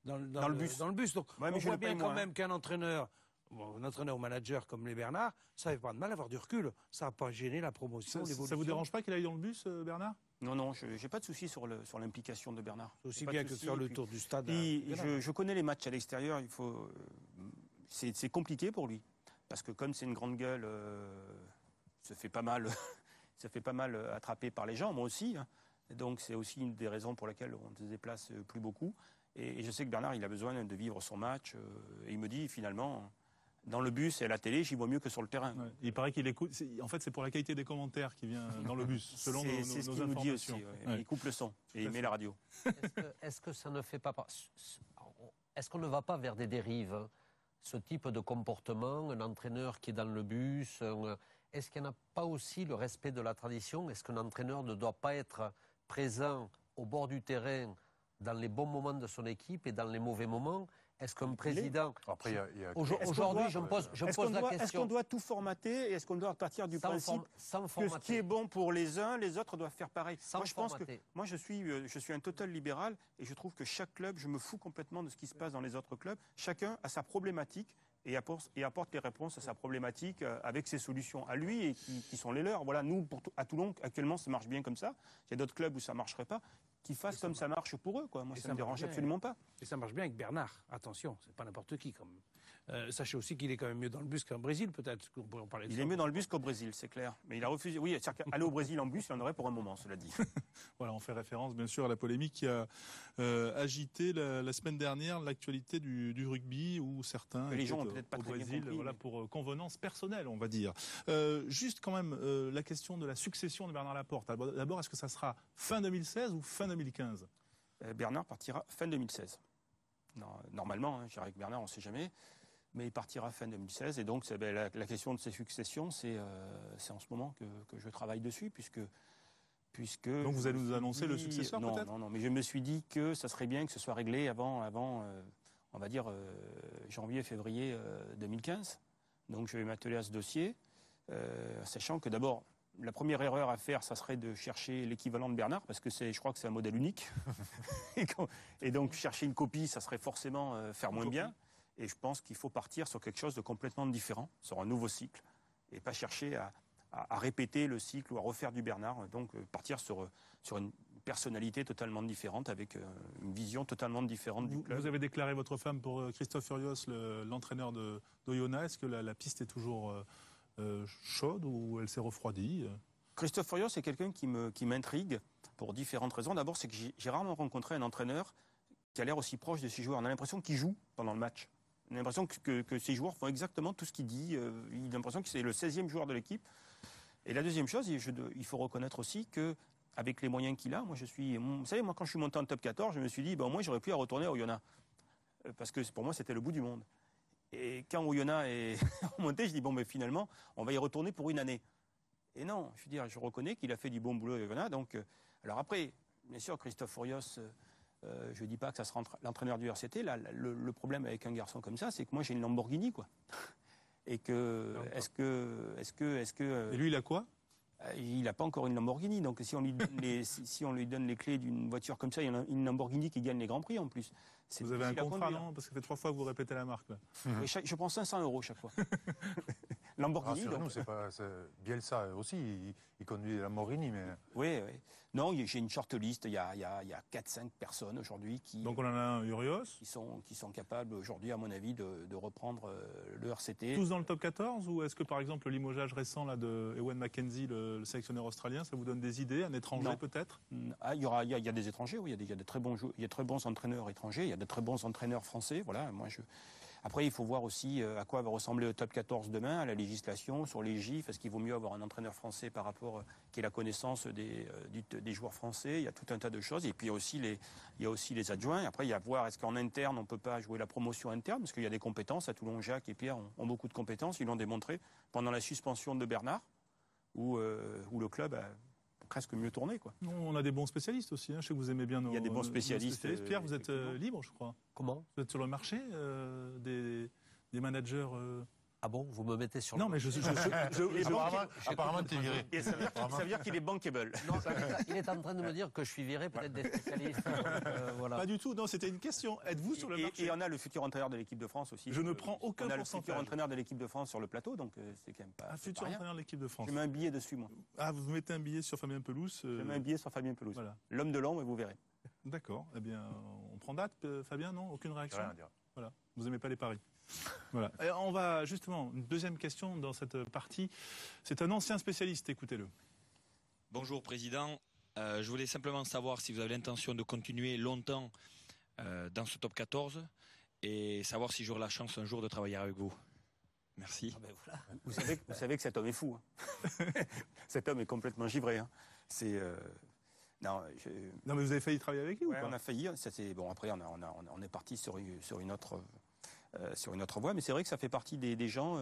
dans le bus. Donc, ouais, on voit bien quand même qu'un entraîneur... un entraîneur ou manager comme les Bernard, ça n'avait pas de mal à avoir du recul. Ça n'a pas gêné la promotion, l'évolution. Ça vous dérange pas qu'il aille dans le bus, Bernard? Non, je n'ai pas de souci sur l'implication de Bernard. Aussi bien que faire le tour du stade. Je connais les matchs à l'extérieur. C'est compliqué pour lui. Parce que comme c'est une grande gueule, ça fait pas mal attraper par les gens, moi aussi. Hein. Donc c'est aussi une des raisons pour lesquelles on ne se déplace plus beaucoup. Et je sais que Bernard, il a besoin de vivre son match. Et il me dit finalement... Dans le bus et à la télé, j'y vois mieux que sur le terrain. Ouais. Il paraît qu'il écoute. En fait, c'est pour la qualité des commentaires qui vient dans le bus, selon nos informations. C'est ce qu'il nous dit aussi. Ouais. Il coupe le son et il met la radio. Est-ce que ça ne fait pas... Est-ce qu'on ne va pas vers des dérives? Ce type de comportement, un entraîneur qui est dans le bus, est-ce qu'il n'y en a pas aussi le respect de la tradition? Est-ce qu'un entraîneur ne doit pas être présent au bord du terrain dans les bons moments de son équipe et dans les mauvais moments? Est-ce qu'un président... Aujourd'hui, je me pose la question. Est-ce qu'on doit tout formater et est-ce qu'on doit partir du principe que ce qui est bon pour les uns, les autres doivent faire pareil? Moi, je suis un total libéral et je trouve que chaque club, je me fous complètement de ce qui se passe dans les autres clubs. Chacun a sa problématique et apporte les réponses à sa problématique avec ses solutions à lui et qui sont les leurs. Voilà, nous, à Toulon, actuellement, ça marche bien comme ça. Il y a d'autres clubs où ça ne marcherait pas. Qu'ils fassent comme ça marche pour eux, quoi. Moi, ça ne me dérange absolument pas. Et ça marche bien avec Bernard. Attention, c'est pas n'importe qui, quand même. Sachez aussi qu'il est quand même mieux dans le bus qu'en Brésil, peut-être. Il est mieux dans le bus qu'au Brésil, c'est clair. Mais il a refusé. Oui, aller au Brésil en bus, il en aurait pour un moment, cela dit. Voilà, on fait référence, bien sûr, à la polémique qui a agité la semaine dernière l'actualité du rugby, où certains les gens ont peut-être pas au très Brésil, bien compris, voilà, pour convenance personnelle, on va dire. Juste quand même la question de la succession de Bernard Laporte. D'abord, est-ce que ça sera fin 2016 ou fin 2015? Bernard partira fin 2016. Non, normalement, hein, avec Bernard, on ne sait jamais. Mais il partira fin 2016. Et donc, la question de ses successions, c'est en ce moment que je travaille dessus, puisque donc vous allez nous annoncer le successeur, peut-être? Non, mais je me suis dit que ça serait bien que ce soit réglé avant on va dire, janvier-février 2015. Donc je vais m'atteler à ce dossier, sachant que d'abord, la première erreur à faire, ça serait de chercher l'équivalent de Bernard, parce que je crois que c'est un modèle unique. Et donc chercher une copie, ça serait forcément faire moins bien. Et je pense qu'il faut partir sur quelque chose de complètement différent, sur un nouveau cycle, et pas chercher à répéter le cycle ou à refaire du Bernard. Donc partir sur une personnalité totalement différente, avec une vision totalement différente du club. Vous avez déclaré votre femme pour Christophe Furios, l'entraîneur d'Oyonnax. Est-ce que la piste est toujours chaude ou elle s'est refroidie? Christophe Furios, c'est quelqu'un qui m'intrigue pour différentes raisons. D'abord, c'est que j'ai rarement rencontré un entraîneur qui a l'air aussi proche de ses joueurs. On a l'impression qu'il joue pendant le match. On a l'impression que ses joueurs font exactement tout ce qu'il dit. Il a l'impression que c'est le 16e joueur de l'équipe. Et la deuxième chose, il faut reconnaître aussi qu'avec les moyens qu'il a, vous savez, moi, quand je suis monté en top 14, je me suis dit, moi, j'aurais pu retourner à Oyonnax. Parce que pour moi, c'était le bout du monde. Et quand Oyonnax est remonté, je dis, finalement, on va y retourner pour une année. Et non, je reconnais qu'il a fait du bon boulot à Oyonnax. Donc, alors après, bien sûr, Christophe Furios, je ne dis pas que ça sera l'entraîneur du RCT. Là, le problème avec un garçon comme ça, c'est que moi, j'ai une Lamborghini, quoi. Et que, est-ce que... Et lui, il a quoi? Il n'a pas encore une Lamborghini, donc si on lui donne les clés d'une voiture comme ça, il y en a une Lamborghini qui gagne les Grands Prix en plus. Vous avez un contrat, non? Parce que ça fait 3 fois que vous répétez la marque. Là. Et je prends 500 € chaque fois. Lamborghini. Nous, c'est pas Bielsa aussi, il conduit la Lamborghini, mais. Oui. Non, j'ai une short list. Il y a 4-5 personnes aujourd'hui qui. Donc on en a un Urios. Qui sont capables aujourd'hui, à mon avis, de reprendre le RCT. Tous dans le top 14 ou est-ce que par exemple le limogeage récent là de Ewan McKenzie, le sélectionneur australien, ça vous donne des idées, un étranger peut-être? Il y a des étrangers, oui, il y a des très bons joueurs, il y a de très bons entraîneurs étrangers, il y a de très bons entraîneurs français. Voilà, Après, il faut voir aussi à quoi va ressembler le top 14 demain, à la législation, sur les gifs. Est-ce qu'il vaut mieux avoir un entraîneur français par rapport qui ait la connaissance des joueurs français? Il y a tout un tas de choses. Et puis il y a aussi les adjoints. Après, il y a à voir est-ce qu'en interne, on ne peut pas jouer la promotion interne, parce qu'il y a des compétences. À Toulon, Jacques et Pierre ont beaucoup de compétences. Ils l'ont démontré pendant la suspension de Bernard, où le club a presque mieux tourné, quoi. On a des bons spécialistes aussi. Je sais que vous aimez bien nos. Il y a des bons spécialistes. Pierre, vous êtes libre, je crois. Comment? Vous êtes sur le marché des managers. Ah bon, vous me mettez sur. Non, mais apparemment, t'es viré. Et ça veut dire qu'il est bankable. Non, il est en train de me dire que je suis viré peut-être des spécialistes. Voilà. Pas du tout. Non, c'était une question. Êtes-vous sur le marché? Et on a le futur entraîneur de l'équipe de France aussi. Je ne prends aucun pourcentage. On a le futur entraîneur de l'équipe de France sur le plateau, donc c'est quand même pas. Un futur entraîneur de l'équipe de France. Je mets un billet dessus, moi. Ah, vous mettez un billet sur Fabien Pelouse. Je mets un billet sur Fabien Pelouse. Voilà. L'homme de l'ombre, et vous verrez. D'accord. Eh bien, on prend date, Fabien, non? Aucune réaction? Rien à dire. Voilà. Vous n'aimez pas les paris. Voilà. Et on va justement, une deuxième question dans cette partie. C'est un ancien spécialiste, écoutez-le. Bonjour Président, je voulais simplement savoir si vous avez l'intention de continuer longtemps dans ce top 14 et savoir si j'aurai la chance un jour de travailler avec vous. Merci. Ah ben voilà. Vous savez que cet homme est fou. Hein. Cet homme est complètement givré. Hein. Non, mais vous avez failli travailler avec lui ou pas? On a failli. Bon, après, on est parti sur une autre voie, mais c'est vrai que ça fait partie des gens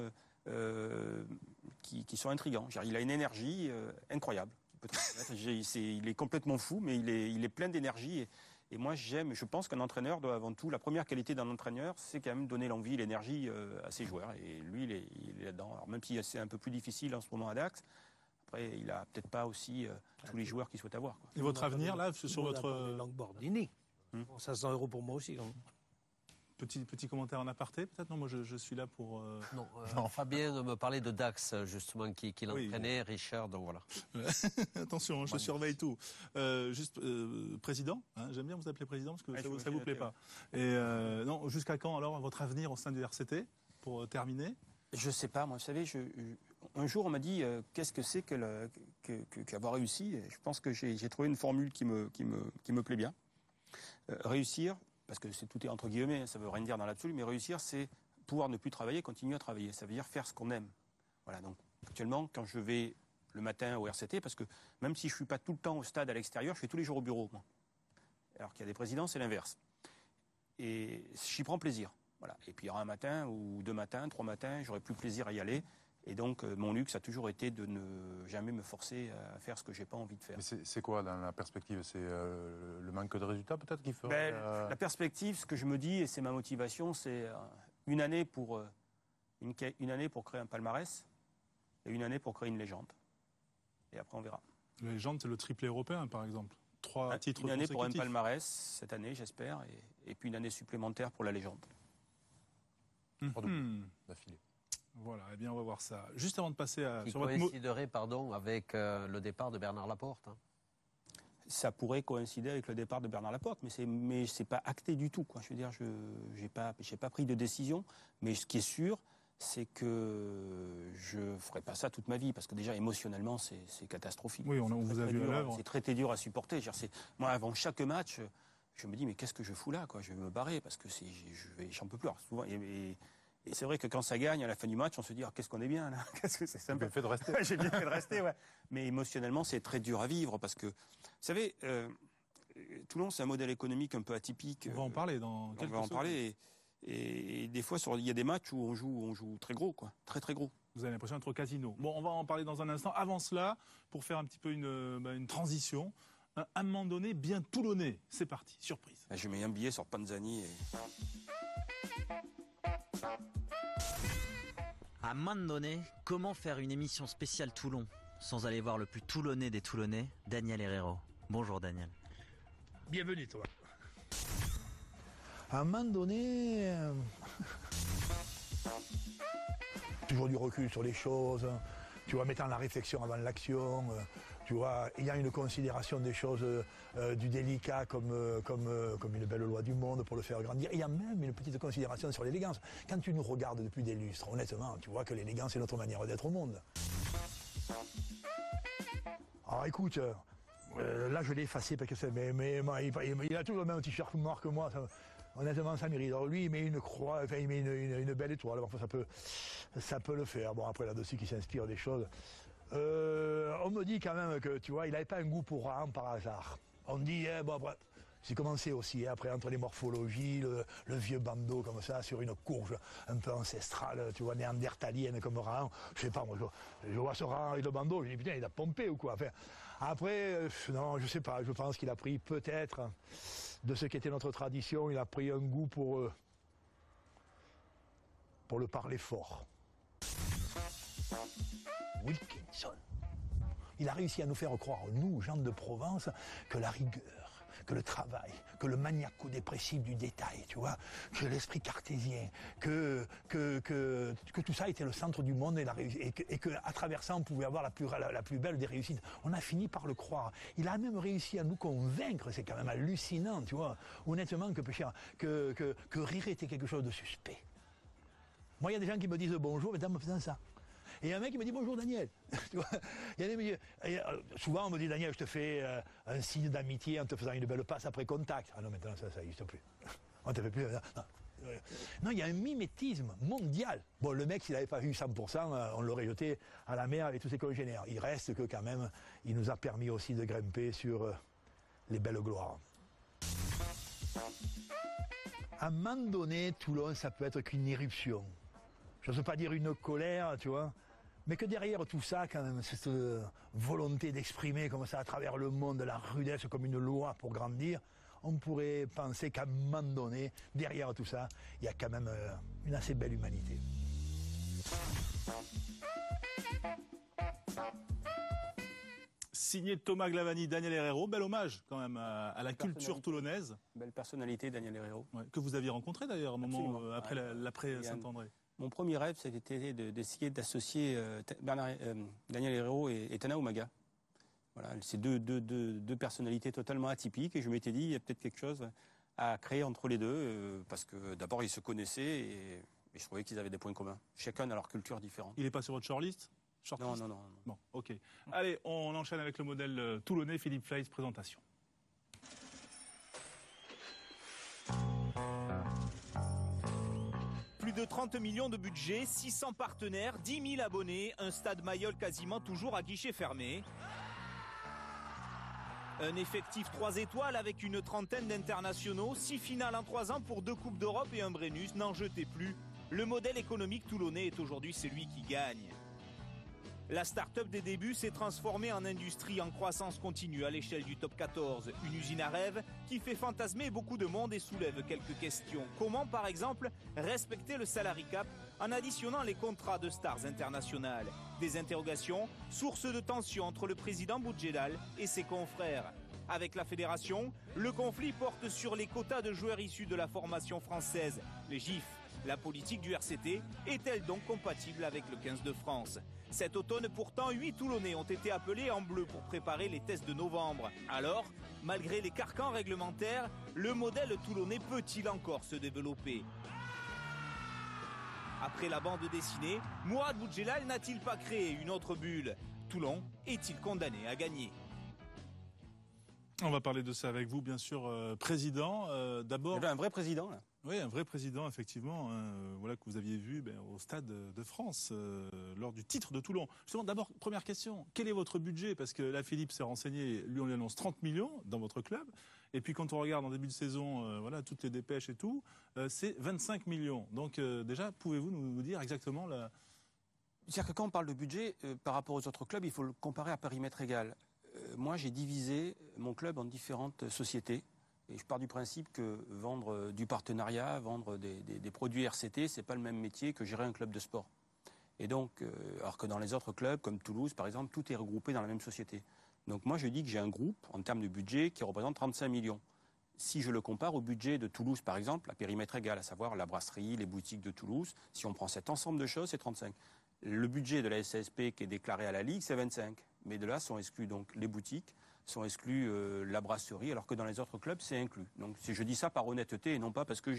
qui sont intrigants. Il a une énergie incroyable. Il est complètement fou, mais il est plein d'énergie. Et moi, je pense qu'un entraîneur doit avant tout, la première qualité d'un entraîneur, c'est quand même donner l'envie, l'énergie à ses joueurs. Et lui, il est là-dedans. Alors, même si c'est un peu plus difficile en ce moment à Dax, après, il n'a peut-être pas aussi tous les joueurs qu'il souhaite avoir. Quoi. Et votre avenir, là, sur votre... Lamborghini. 500 € pour moi aussi. Donc. Petit commentaire en aparté, peut-être? Non, moi, je suis là pour... Non, Fabien me parlait de Dax, justement, qui l'entraînait, oui. Richard, donc voilà. Attention, je surveille tout. Président, hein, j'aime bien vous appeler président, parce que ça vous plaît pas. Et non, jusqu'à quand, alors, votre avenir au sein du RCT, pour terminer? Je sais pas, moi, vous savez, un jour, on m'a dit qu'est-ce que c'est qu'avoir réussi. Et je pense que j'ai trouvé une formule qui me plaît bien. Réussir, parce que tout est entre guillemets, ça veut rien dire dans l'absolu, mais réussir, c'est pouvoir ne plus travailler, continuer à travailler. Ça veut dire faire ce qu'on aime. Voilà. Donc, actuellement, quand je vais le matin au RCT, parce que même si je suis pas tout le temps au stade à l'extérieur, je suis tous les jours au bureau, moi. Alors qu'il y a des présidents, c'est l'inverse. Et j'y prends plaisir. Voilà. Et puis il y aura un matin ou 2 matins, 3 matins, j'aurai plus plaisir à y aller. Et donc mon luxe a toujours été de ne jamais me forcer à faire ce que j'ai pas envie de faire. Mais c'est quoi dans la perspective? C'est le manque de résultats peut-être qui ferait La perspective, ce que je me dis, et c'est ma motivation, c'est une année pour créer un palmarès et une année pour créer une légende. Et après on verra. La légende, c'est le triplé européen, par exemple. 3 titres consécutifs. Une année pour un palmarès cette année, j'espère, et puis une année supplémentaire pour la légende. D'affilée. Voilà, eh bien on va voir ça. Juste avant de passer à... Qui coïnciderait, pardon, avec le départ de Bernard Laporte. Hein. ça pourrait coïncider avec le départ de Bernard Laporte, mais c'est pas acté du tout, quoi. Je veux dire, j'ai pas pris de décision, mais ce qui est sûr, c'est que je ferai pas ça toute ma vie, parce que déjà émotionnellement c'est catastrophique. Oui, on vous a vu à l'œuvre. C'est très dur à supporter. Moi, avant chaque match, je me dis mais qu'est-ce que je fous là, quoi. Je vais me barrer parce que j'en peux plus. Alors, souvent, et c'est vrai que quand ça gagne à la fin du match, on se dit qu'est-ce qu'on est bien là. Qu'est-ce que c'est sympa. J'ai bien fait de rester. J'ai bien fait de rester, ouais. Mais émotionnellement, c'est très dur à vivre parce que, vous savez, Toulon, c'est un modèle économique un peu atypique. On va en parler dans quelques secondes. On va en parler. Et des fois, il y a des matchs où on joue très gros, quoi. Très, très gros. Vous avez l'impression d'être au casino. Bon, on va en parler dans un instant. Avant cela, pour faire un petit peu une transition, à un moment donné, bien toulonnais. C'est parti, surprise. Je mets un billet sur Panzani. À un moment donné, comment faire une émission spéciale Toulon sans aller voir le plus toulonnais des Toulonnais, Daniel Herrero. Bonjour Daniel. Bienvenue Thomas. À un moment donné, toujours du recul sur les choses, tu vois, mettant la réflexion avant l'action, tu vois, il y a une considération des choses, du délicat comme une belle loi du monde pour le faire grandir. Il y a même une petite considération sur l'élégance. Quand tu nous regardes depuis des lustres, honnêtement, tu vois que l'élégance est notre manière d'être au monde. Alors écoute, là je l'ai effacé parce que il a toujours le même t-shirt noir que moi. Honnêtement, ça mérite. Alors lui, il met une croix, enfin, il met une belle étoile. Parfois, ça peut le faire. Bon, après, là-dessus, qui s'inspire des choses. On me dit quand même que, tu vois, il n'avait pas un goût pour Rahan par hasard. On me dit, bon, après, j'ai commencé aussi, après, entre les morphologies, le vieux bandeau comme ça, sur une courge un peu ancestrale, tu vois, néandertalienne comme Rahan. Je sais pas, moi, je vois ce Rahan avec le bandeau, je dis, putain, il a pompé ou quoi. Enfin, après, non, je sais pas, je pense qu'il a pris peut-être de ce qu'était notre tradition, il a pris un goût pour le parler fort. Wilkinson. Il a réussi à nous faire croire, nous, gens de Provence, que la rigueur, que le travail, que le maniaco-dépressif du détail, tu vois, que l'esprit cartésien, que tout ça était le centre du monde et qu'à travers ça, on pouvait avoir la plus belle des réussites. On a fini par le croire. Il a même réussi à nous convaincre, c'est quand même hallucinant, tu vois, honnêtement, que rire était quelque chose de suspect. Moi, il y a des gens qui me disent bonjour, mais en me faisant ça. Et un mec qui me dit bonjour Daniel. Tu vois, il y a des mecs, souvent on me dit Daniel, je te fais un signe d'amitié en te faisant une belle passe après contact. Ah non, maintenant ça n'existe plus. On ne te fait plus. Non, il y a un mimétisme mondial. Bon, le mec, s'il n'avait pas eu 100%, on l'aurait jeté à la mer avec tous ses congénères. Il reste que quand même, il nous a permis aussi de grimper sur les belles gloires. À un moment donné, Toulon, ça peut être qu'une éruption. Je ne veux pas dire une colère, tu vois, mais que derrière tout ça, quand même, cette volonté d'exprimer comme ça à travers le monde la rudesse comme une loi pour grandir, on pourrait penser qu'à un moment donné, derrière tout ça, il y a quand même une assez belle humanité. Signé Thomas Glavany, Daniel Herrero, bel hommage quand même à la culture toulonnaise. Belle personnalité, Daniel Herrero. Ouais, que vous aviez rencontré d'ailleurs, un moment après l'après Saint-André. Mon premier rêve, c'était d'essayer d'associer Daniel Herrero et Tana Umaga. Voilà, c'est deux personnalités totalement atypiques et je m'étais dit, il y a peut-être quelque chose à créer entre les deux, parce que d'abord ils se connaissaient et je trouvais qu'ils avaient des points communs, chacun a leur culture différente. Il n'est pas sur votre shortlist ? Non. Bon, ok. Allez, on enchaîne avec le modèle toulonnais, Philippe Fleiss, présentation. Plus de 30 millions de budget, 600 partenaires, 10 000 abonnés, un stade Mayol quasiment toujours à guichet fermé. Un effectif 3 étoiles avec une trentaine d'internationaux, 6 finales en 3 ans pour 2 Coupes d'Europe et un Brennus, n'en jetez plus. Le modèle économique toulonnais est aujourd'hui celui qui gagne. La start-up des débuts s'est transformée en industrie en croissance continue à l'échelle du top 14. Une usine à rêve qui fait fantasmer beaucoup de monde et soulève quelques questions. Comment, par exemple, respecter le salary cap en additionnant les contrats de stars internationales? Des interrogations, source de tension entre le président Boudjelal et ses confrères. Avec la fédération, le conflit porte sur les quotas de joueurs issus de la formation française, les GIF. La politique du RCT est-elle donc compatible avec le 15 de France? Cet automne, pourtant, 8 Toulonnais ont été appelés en bleu pour préparer les tests de novembre. Alors, malgré les carcans réglementaires, le modèle toulonnais peut-il encore se développer? Après la bande dessinée, Mourad Boudjelal n'a-t-il pas créé une autre bulle? Toulon est-il condamné à gagner? On va parler de ça avec vous, bien sûr, président. D'abord, il y avait un vrai président, là. Oui, un vrai président, effectivement, voilà, que vous aviez vu au Stade de France, lors du titre de Toulon. Justement, d'abord, première question, quel est votre budget? Parce que là, Philippe s'est renseigné, lui, on lui annonce 30 millions dans votre club. Et puis, quand on regarde en début de saison, voilà, toutes les dépêches et tout, c'est 25 millions. Donc, déjà, pouvez-vous nous dire exactement la... C'est-à-dire que quand on parle de budget, par rapport aux autres clubs, il faut le comparer à périmètre égal. Moi, j'ai divisé mon club en différentes sociétés. Et je pars du principe que vendre du partenariat, vendre des produits RCT, c'est pas le même métier que gérer un club de sport. Et donc, alors que dans les autres clubs, comme Toulouse par exemple, tout est regroupé dans la même société. Donc moi, je dis que j'ai un groupe, en termes de budget, qui représente 35 millions. Si je le compare au budget de Toulouse, par exemple, à périmètre égal, à savoir la brasserie, les boutiques de Toulouse, si on prend cet ensemble de choses, c'est 35. Le budget de la SASP qui est déclaré à la Ligue, c'est 25. Mais de là sont exclus donc les boutiques, sont exclus la brasserie, alors que dans les autres clubs, c'est inclus. Donc je dis ça par honnêteté et non pas parce que,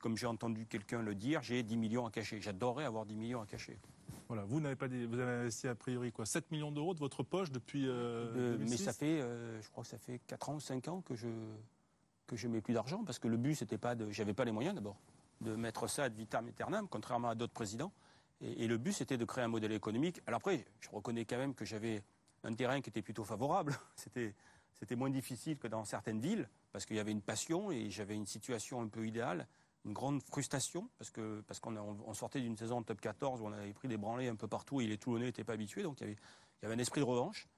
comme j'ai entendu quelqu'un le dire, j'ai 10 millions à cacher. J'adorerais avoir 10 millions à cacher. Voilà, vous avez investi a priori quoi, 7 millions d'euros de votre poche depuis 2006. Mais ça fait, je crois que ça fait 4 ans ou 5 ans que je mets plus d'argent, parce que le but, c'était pas j'avais pas les moyens d'abord de mettre ça ad vitam aeternam, contrairement à d'autres présidents. Et le but, c'était de créer un modèle économique. Alors après, je reconnais quand même que j'avais un terrain qui était plutôt favorable. C'était moins difficile que dans certaines villes, parce qu'il y avait une passion et j'avais une situation un peu idéale, une grande frustration, parce qu'on sortait d'une saison en top 14 où on avait pris des branlées un peu partout et les Toulonnais n'étaient pas habitués, donc il y avait un esprit de revanche.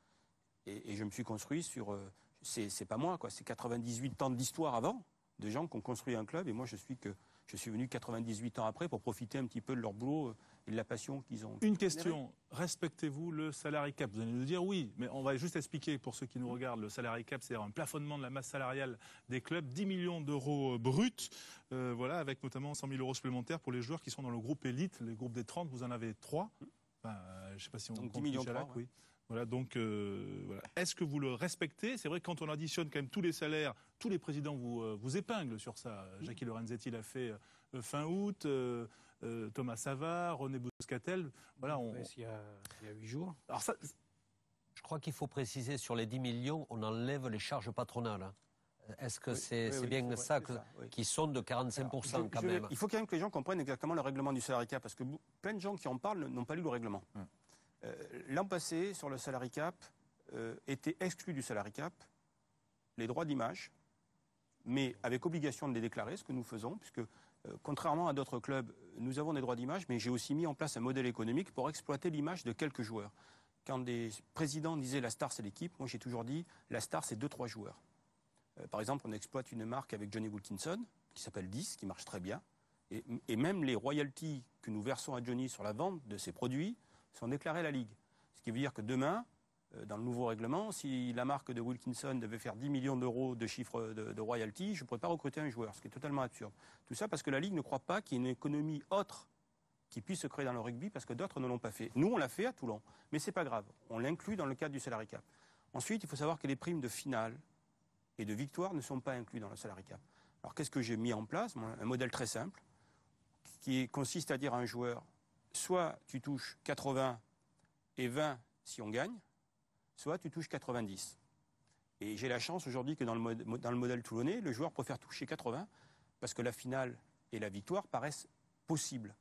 Et je me suis construit sur... c'est pas moi, quoi. C'est 98 ans d'histoire avant, de gens qui ont construit un club, et moi je suis venu 98 ans après pour profiter un petit peu de leur boulot et de la passion qu'ils ont. Une question, respectez-vous le salary cap? Vous allez nous dire oui, mais on va juste expliquer pour ceux qui nous regardent. Le salary cap, c'est un plafonnement de la masse salariale des clubs, 10 millions d'euros bruts, voilà, avec notamment 100 000 euros supplémentaires pour les joueurs qui sont dans le groupe élite, le groupe des 30, vous en avez 3. Enfin, je ne sais pas si on donc compte 10 millions Michalak, 3, oui. Voilà, donc voilà. Est-ce que vous le respectez? C'est vrai que quand on additionne quand même tous les salaires, tous les présidents vous épinglent sur ça. Jackie Lorenzetti l'a fait fin août, Thomas Savard, René Bouscatel. Voilà, il y a 8 jours. Alors ça, je crois qu'il faut préciser, sur les 10 millions, on enlève les charges patronales. Hein. Est-ce que c'est bien ça, qui sont de 45% quand même? Il faut quand même que les gens comprennent exactement le règlement du salary cap, parce que plein de gens qui en parlent n'ont pas lu le règlement. L'an passé, sur le salary cap, étaient exclus du salary cap les droits d'image, mais avec obligation de les déclarer, ce que nous faisons, puisque contrairement à d'autres clubs, nous avons des droits d'image, mais j'ai aussi mis en place un modèle économique pour exploiter l'image de quelques joueurs. Quand des présidents disaient la star c'est l'équipe, moi j'ai toujours dit la star c'est 2-3 joueurs. Par exemple, on exploite une marque avec Johnny Wilkinson, qui s'appelle 10, qui marche très bien, et même les royalties que nous versons à Johnny sur la vente de ses produits sont déclarés à la Ligue. Ce qui veut dire que demain, dans le nouveau règlement, si la marque de Wilkinson devait faire 10 millions d'euros de chiffre de royalties, je ne pourrais pas recruter un joueur, ce qui est totalement absurde. Tout ça parce que la Ligue ne croit pas qu'il y ait une économie autre qui puisse se créer dans le rugby, parce que d'autres ne l'ont pas fait. Nous, on l'a fait à Toulon, mais ce n'est pas grave. On l'inclut dans le cadre du salary cap. Ensuite, il faut savoir que les primes de finale et de victoire ne sont pas inclus dans le salary cap. Alors qu'est-ce que j'ai mis en place? Un modèle très simple, qui consiste à dire à un joueur, soit tu touches 80 et 20 si on gagne, soit tu touches 90. Et j'ai la chance aujourd'hui que dans le modèle toulonnais, le joueur préfère toucher 80 parce que la finale et la victoire paraissent possibles.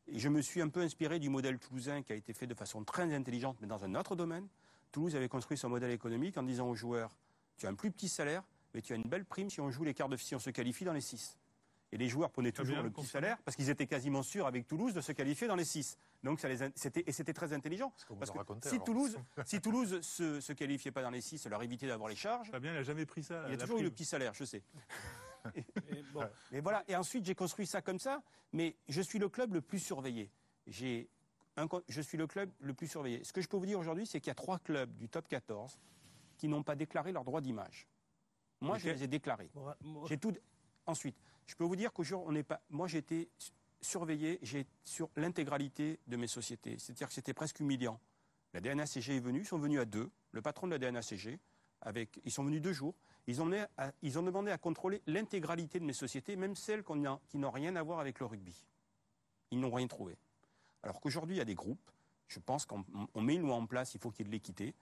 Et je me suis un peu inspiré du modèle toulousain qui a été fait de façon très intelligente, mais dans un autre domaine. Toulouse avait construit son modèle économique en disant aux joueurs, tu as un plus petit salaire, mais tu as une belle prime si on joue les quarts de finale, si on se qualifie dans les 6. Et les joueurs prenaient toujours le petit salaire parce qu'ils étaient quasiment sûrs avec Toulouse de se qualifier dans les 6. Donc c'était très intelligent. Parce que si Toulouse se qualifiait pas dans les 6, ça leur évitait d'avoir les charges. Fabien n'a jamais pris ça. Il a toujours eu le petit salaire, je sais. Et voilà. Et ensuite j'ai construit ça comme ça. Mais je suis le club le plus surveillé. Je suis le club le plus surveillé. Ce que je peux vous dire aujourd'hui, c'est qu'il y a 3 clubs du top 14 qui n'ont pas déclaré leurs droits d'image. Moi, je les ai déclarés. J'ai tout. Ensuite, je peux vous dire qu'aujourd'hui, on n'est pas. Moi, j'ai été surveillé sur l'intégralité de mes sociétés. C'est-à-dire que c'était presque humiliant. La DNACG est venue, ils sont venus à 2. Le patron de la DNACG, ils sont venus 2 jours. Ils ont demandé à contrôler l'intégralité de mes sociétés, même celles qui n'ont rien à voir avec le rugby. Ils n'ont rien trouvé. Alors qu'aujourd'hui, il y a des groupes. Je pense qu'on met une loi en place, il faut qu'il y ait de l'équité.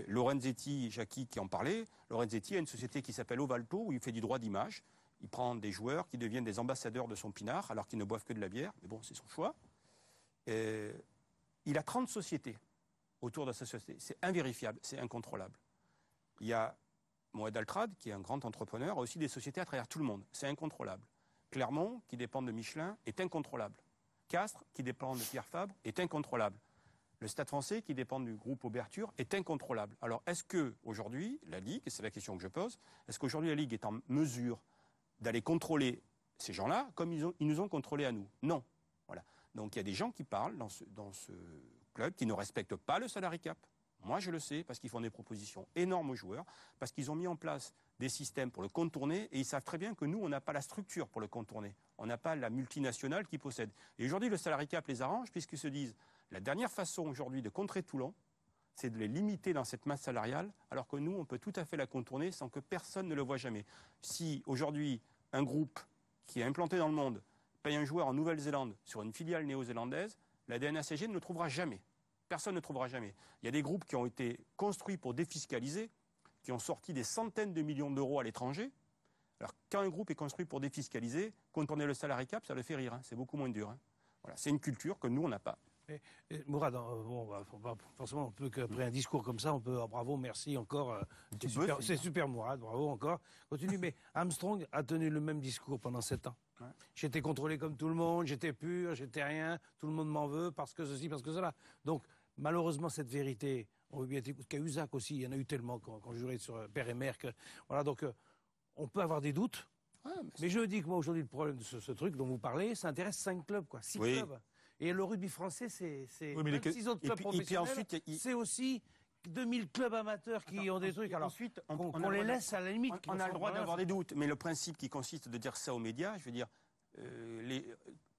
Lorenzetti, Jackie qui en parlait, Lorenzetti a une société qui s'appelle Ovalto, où il fait du droit d'image. Il prend des joueurs qui deviennent des ambassadeurs de son pinard, alors qu'ils ne boivent que de la bière. Mais bon, c'est son choix. Il a 30 sociétés autour de sa société. C'est invérifiable, c'est incontrôlable. Il y a Moed Altrad, qui est un grand entrepreneur, a aussi des sociétés à travers tout le monde. C'est incontrôlable. Clermont, qui dépend de Michelin, est incontrôlable. Castres, qui dépend de Pierre Fabre, est incontrôlable. Le Stade français, qui dépend du groupe Auberture, est incontrôlable. Alors, est-ce qu'aujourd'hui, la Ligue, et c'est la question que je pose, est-ce qu'aujourd'hui la Ligue est en mesure d'aller contrôler ces gens-là comme ils nous ont contrôlés à nous? Non. Voilà. Donc, il y a des gens qui parlent dans ce club qui ne respectent pas le salary cap. Moi, je le sais, parce qu'ils font des propositions énormes aux joueurs, parce qu'ils ont mis en place des systèmes pour le contourner, et ils savent très bien que nous, on n'a pas la structure pour le contourner. On n'a pas la multinationale qui possède. Et aujourd'hui, le salary cap les arrange, puisqu'ils se disent, la dernière façon aujourd'hui de contrer Toulon, c'est de les limiter dans cette masse salariale, alors que nous, on peut tout à fait la contourner sans que personne ne le voie jamais. Si aujourd'hui, un groupe qui est implanté dans le monde paye un joueur en Nouvelle-Zélande sur une filiale néo-zélandaise, la DNACG ne le trouvera jamais. Personne ne trouvera jamais. Il y a des groupes qui ont été construits pour défiscaliser, qui ont sorti des centaines de millions d'euros à l'étranger. Alors, quand un groupe est construit pour défiscaliser, contourner le salary cap, ça le fait rire. Hein. C'est beaucoup moins dur. Hein. Voilà. C'est une culture que nous, on n'a pas. Mourad, forcément, on peut qu'après un discours comme ça, on peut, bravo, merci encore. C'est super, Mourad, bravo encore. Continue, mais Armstrong a tenu le même discours pendant 7 ans. Ouais. J'étais contrôlé comme tout le monde, j'étais pur, j'étais rien, tout le monde m'en veut parce que ceci, parce que cela. Donc, malheureusement, cette vérité, on veut bien écouter, Cahuzac aussi, il y en a eu tellement quand je jurais sur Père et Mère. Voilà, donc, on peut avoir des doutes. Ouais, mais je dis que moi, aujourd'hui, le problème de ce truc dont vous parlez, ça intéresse 5 clubs, quoi, 6 clubs. Et le rugby français, c'est 6 autres clubs professionnels, c'est aussi 2000 clubs amateurs qui ont des trucs. Alors, ensuite, on les laisse à la limite. On a le droit d'avoir des doutes, mais le principe qui consiste de dire ça aux médias, je veux dire,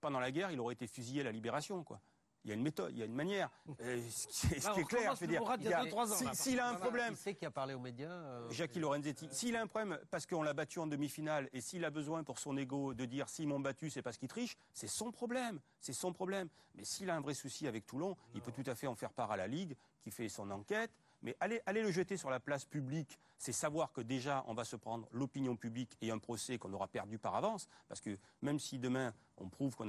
pendant la guerre, il aurait été fusillé à la Libération, quoi. Il y a une méthode, il y a une manière. Ce qui est clair, je veux dire, s'il a un problème... Qui c'est qui a parlé aux médias Jackie Lorenzetti. S'il a un problème parce qu'on l'a battu en demi-finale et s'il a besoin pour son ego de dire s'ils m'ont battu, c'est parce qu'il triche, c'est son problème. C'est son problème. Mais s'il a un vrai souci avec Toulon, il peut tout à fait en faire part à la Ligue, qui fait son enquête. Mais aller le jeter sur la place publique, c'est savoir que déjà, on va se prendre l'opinion publique et un procès qu'on aura perdu par avance. Parce que même si demain, on prouve qu'on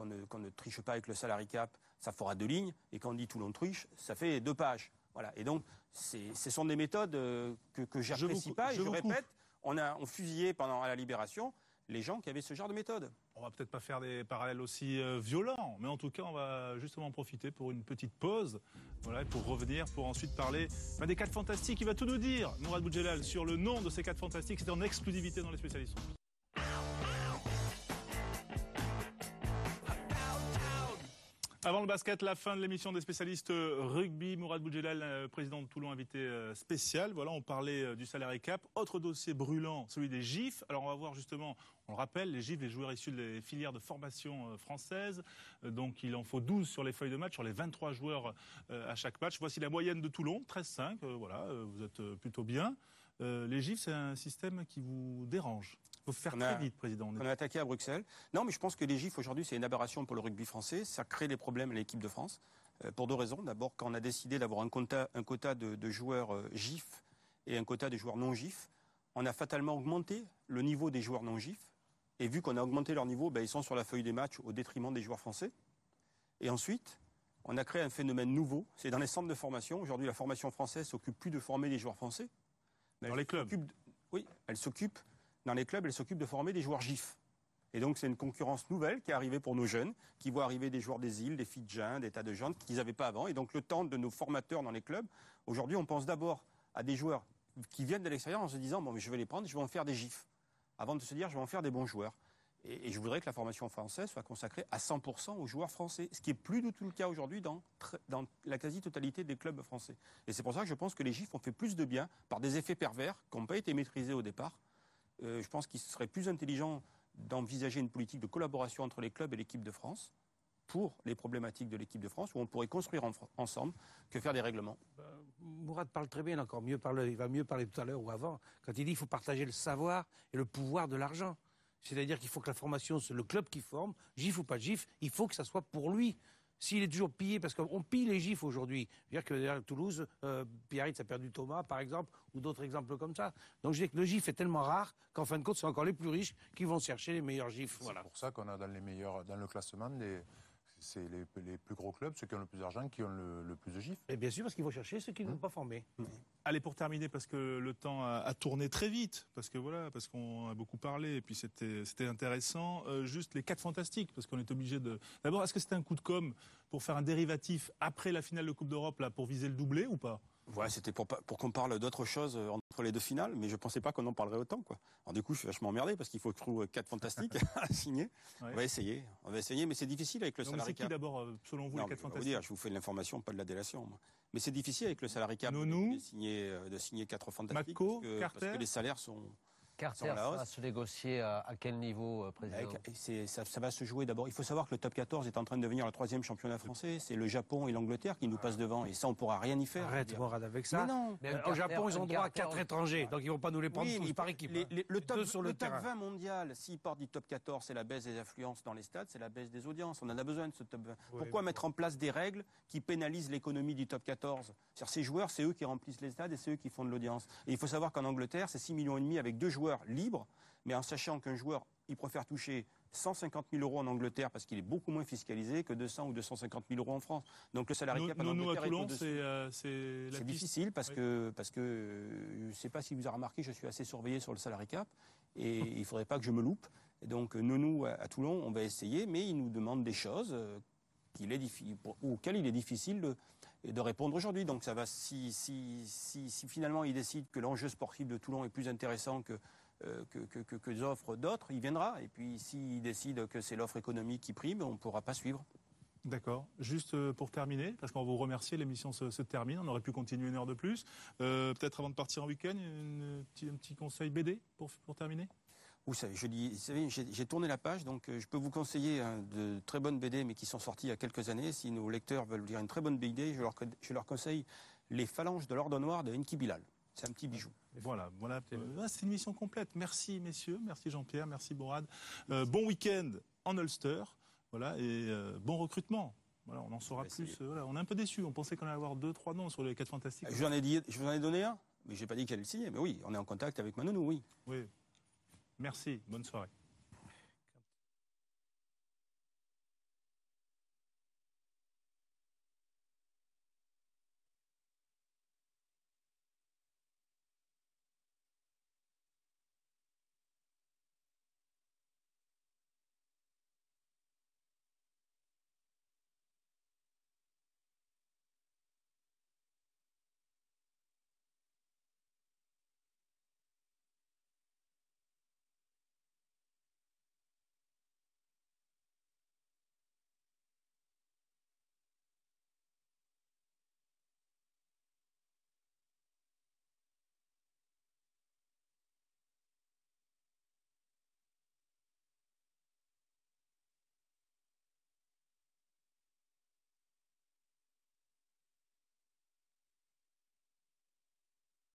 ne triche pas avec le salary cap, ça fera 2 lignes. Et quand on dit Toulon triche, ça fait 2 pages. Voilà. Et donc, ce sont des méthodes que j'apprécie pas. Et je répète, on fusillé pendant la Libération les gens qui avaient ce genre de méthode. On va peut-être pas faire des parallèles aussi violents, mais en tout cas, on va justement en profiter pour une petite pause, voilà, pour revenir, pour ensuite parler des 4 fantastiques. Il va tout nous dire, Mourad Boudjelal, sur le nom de ces 4 fantastiques. C'est en exclusivité dans les spécialistes. Avant le basket, la fin de l'émission des spécialistes rugby. Mourad Boudjelal, président de Toulon, invité spécial. Voilà, on parlait du salary cap. Autre dossier brûlant, celui des GIF. Alors on va voir justement, on le rappelle, les GIF, les joueurs issus des filières de formation françaises. Donc il en faut 12 sur les feuilles de match, sur les 23 joueurs à chaque match. Voici la moyenne de Toulon, 13,5. Voilà, vous êtes plutôt bien. Les GIF, c'est un système qui vous dérange. Il faut faire très vite, président. On a attaqué à Bruxelles. Non, mais je pense que les GIF, aujourd'hui, c'est une aberration pour le rugby français. Ça crée des problèmes à l'équipe de France, pour 2 raisons. D'abord, quand on a décidé d'avoir un quota de joueurs GIF et un quota de joueurs non GIF, on a fatalement augmenté le niveau des joueurs non GIF. Et vu qu'on a augmenté leur niveau, ils sont sur la feuille des matchs au détriment des joueurs français. Et ensuite, on a créé un phénomène nouveau. C'est dans les centres de formation. Aujourd'hui, la formation française s'occupe plus de former des joueurs français. Dans les clubs. Oui, elle s'occupe... Dans les clubs, elle s'occupe de former des joueurs GIF. Et donc, c'est une concurrence nouvelle qui est arrivée pour nos jeunes, qui voient arriver des joueurs des îles, des Fidjiens, des tas de gens qu'ils n'avaient pas avant. Et donc, le temps de nos formateurs dans les clubs, aujourd'hui, on pense d'abord à des joueurs qui viennent de l'extérieur en se disant, bon, mais je vais les prendre, je vais en faire des GIF. Avant de se dire, je vais en faire des bons joueurs. Et je voudrais que la formation française soit consacrée à 100% aux joueurs français, ce qui n'est plus du tout le cas aujourd'hui dans la quasi-totalité des clubs français. Et c'est pour ça que je pense que les GIF ont fait plus de bien par des effets pervers qui n'ont pas été maîtrisés au départ. Je pense qu'il serait plus intelligent d'envisager une politique de collaboration entre les clubs et l'équipe de France. pour les problématiques de l'équipe de France, où on pourrait construire ensemble que faire des règlements. Mourad parle très bien, encore mieux il va mieux parler tout à l'heure ou avant, quand il dit qu'il faut partager le savoir et le pouvoir de l'argent. C'est-à-dire qu'il faut que la formation, c'est le club qui forme, GIF ou pas GIF, il faut que ça soit pour lui. S'il est toujours pillé, parce qu'on pille les GIF aujourd'hui. Je veux dire que derrière Toulouse, Biarritz a perdu Thomas, par exemple, ou d'autres exemples comme ça. Donc je dis que le GIF est tellement rare qu'en fin de compte, c'est encore les plus riches qui vont chercher les meilleurs GIF. Voilà. C'est pour ça qu'on a dans le classement c'est les plus gros clubs, ceux qui ont le plus d'argent, qui ont le plus de GIF. Et bien sûr, parce qu'ils vont chercher ceux qui ne sont pas formés. Allez, pour terminer, parce que le temps a tourné très vite, parce qu'on a beaucoup parlé, et puis c'était intéressant. Juste les 4 fantastiques, parce qu'on est obligé de. D'abord, est-ce que c'était un coup de com' pour faire un dérivatif après la finale de Coupe d'Europe, là, pour viser le doublé ou pas? Ouais, c'était pour qu'on parle d'autre chose entre les 2 finales, mais je pensais pas qu'on en parlerait autant, quoi. Alors du coup, je suis vachement emmerdé parce qu'il faut que je trouve 4 fantastiques à signer. Ouais. On va essayer, mais c'est difficile avec le salarié cap. C'est qui d'abord, selon vous, les 4 fantastiques? Je vous fais de l'information, pas de la délation. Moi. Mais c'est difficile avec le salarié cap de signer 4 fantastiques parce que les salaires sont. Carter, ça va se négocier à quel niveau, Président? Ça va se jouer d'abord. Il faut savoir que le top 14 est en train de devenir le 3e championnat français. C'est le Japon et l'Angleterre qui nous passent devant. Et ça, on ne pourra rien y faire. Arrête, Morad, avec ça. Mais non. Au Japon, ils ont droit à 4 étrangers. Donc, ils ne vont pas nous les prendre tous par équipe. Le top 20 mondial, s'il part du top 14, c'est la baisse des affluences dans les stades, c'est la baisse des audiences. On en a besoin de ce top 20. Pourquoi mettre en place des règles qui pénalisent l'économie du top 14? C'est-à-dire, ces joueurs, c'est eux qui remplissent les stades et c'est eux qui font de l'audience. Et il faut savoir qu'en Angleterre, c'est 6,5 millions avec 2 joueurs libres. Mais en sachant qu'un joueur, il préfère toucher 150 000 euros en Angleterre parce qu'il est beaucoup moins fiscalisé que 200 ou 250 000 euros en France. Donc le salarié cap en Angleterre à Toulon, c'est difficile parce que je ne sais pas si vous avez remarqué, je suis assez surveillé sur le salarié cap et il ne faudrait pas que je me loupe. Et donc nous à Toulon, on va essayer, mais il nous demande des choses auxquelles il est difficile de répondre aujourd'hui. Donc ça va si finalement il décide que l'enjeu sportif de Toulon est plus intéressant que les offres d'autres, il viendra. Et puis s'il décide que c'est l'offre économique qui prime, on ne pourra pas suivre. D'accord. Juste pour terminer, parce qu'on va vous remercier, l'émission se termine, on aurait pu continuer 1 heure de plus. Peut-être avant de partir en week-end, un petit conseil BD pour terminer? Vous savez, j'ai tourné la page, donc je peux vous conseiller de très bonnes BD, mais qui sont sorties il y a quelques années. Si nos lecteurs veulent lire une très bonne BD, je leur conseille Les Phalanges de l'Ordre Noir de Enki Bilal. C'est un petit bijou. Voilà, c'est une émission complète. Merci messieurs, merci Jean-Pierre, merci Mourad. Bon week-end en Ulster, voilà, et bon recrutement. Voilà, on en saura plus. Voilà, on est un peu déçus, on pensait qu'on allait avoir 2-3 noms sur les 4 fantastiques. Je vous en ai donné un, mais j'ai pas dit qu'elle le signait. Mais oui, on est en contact avec Manonou, oui. Oui. Merci, bonne soirée.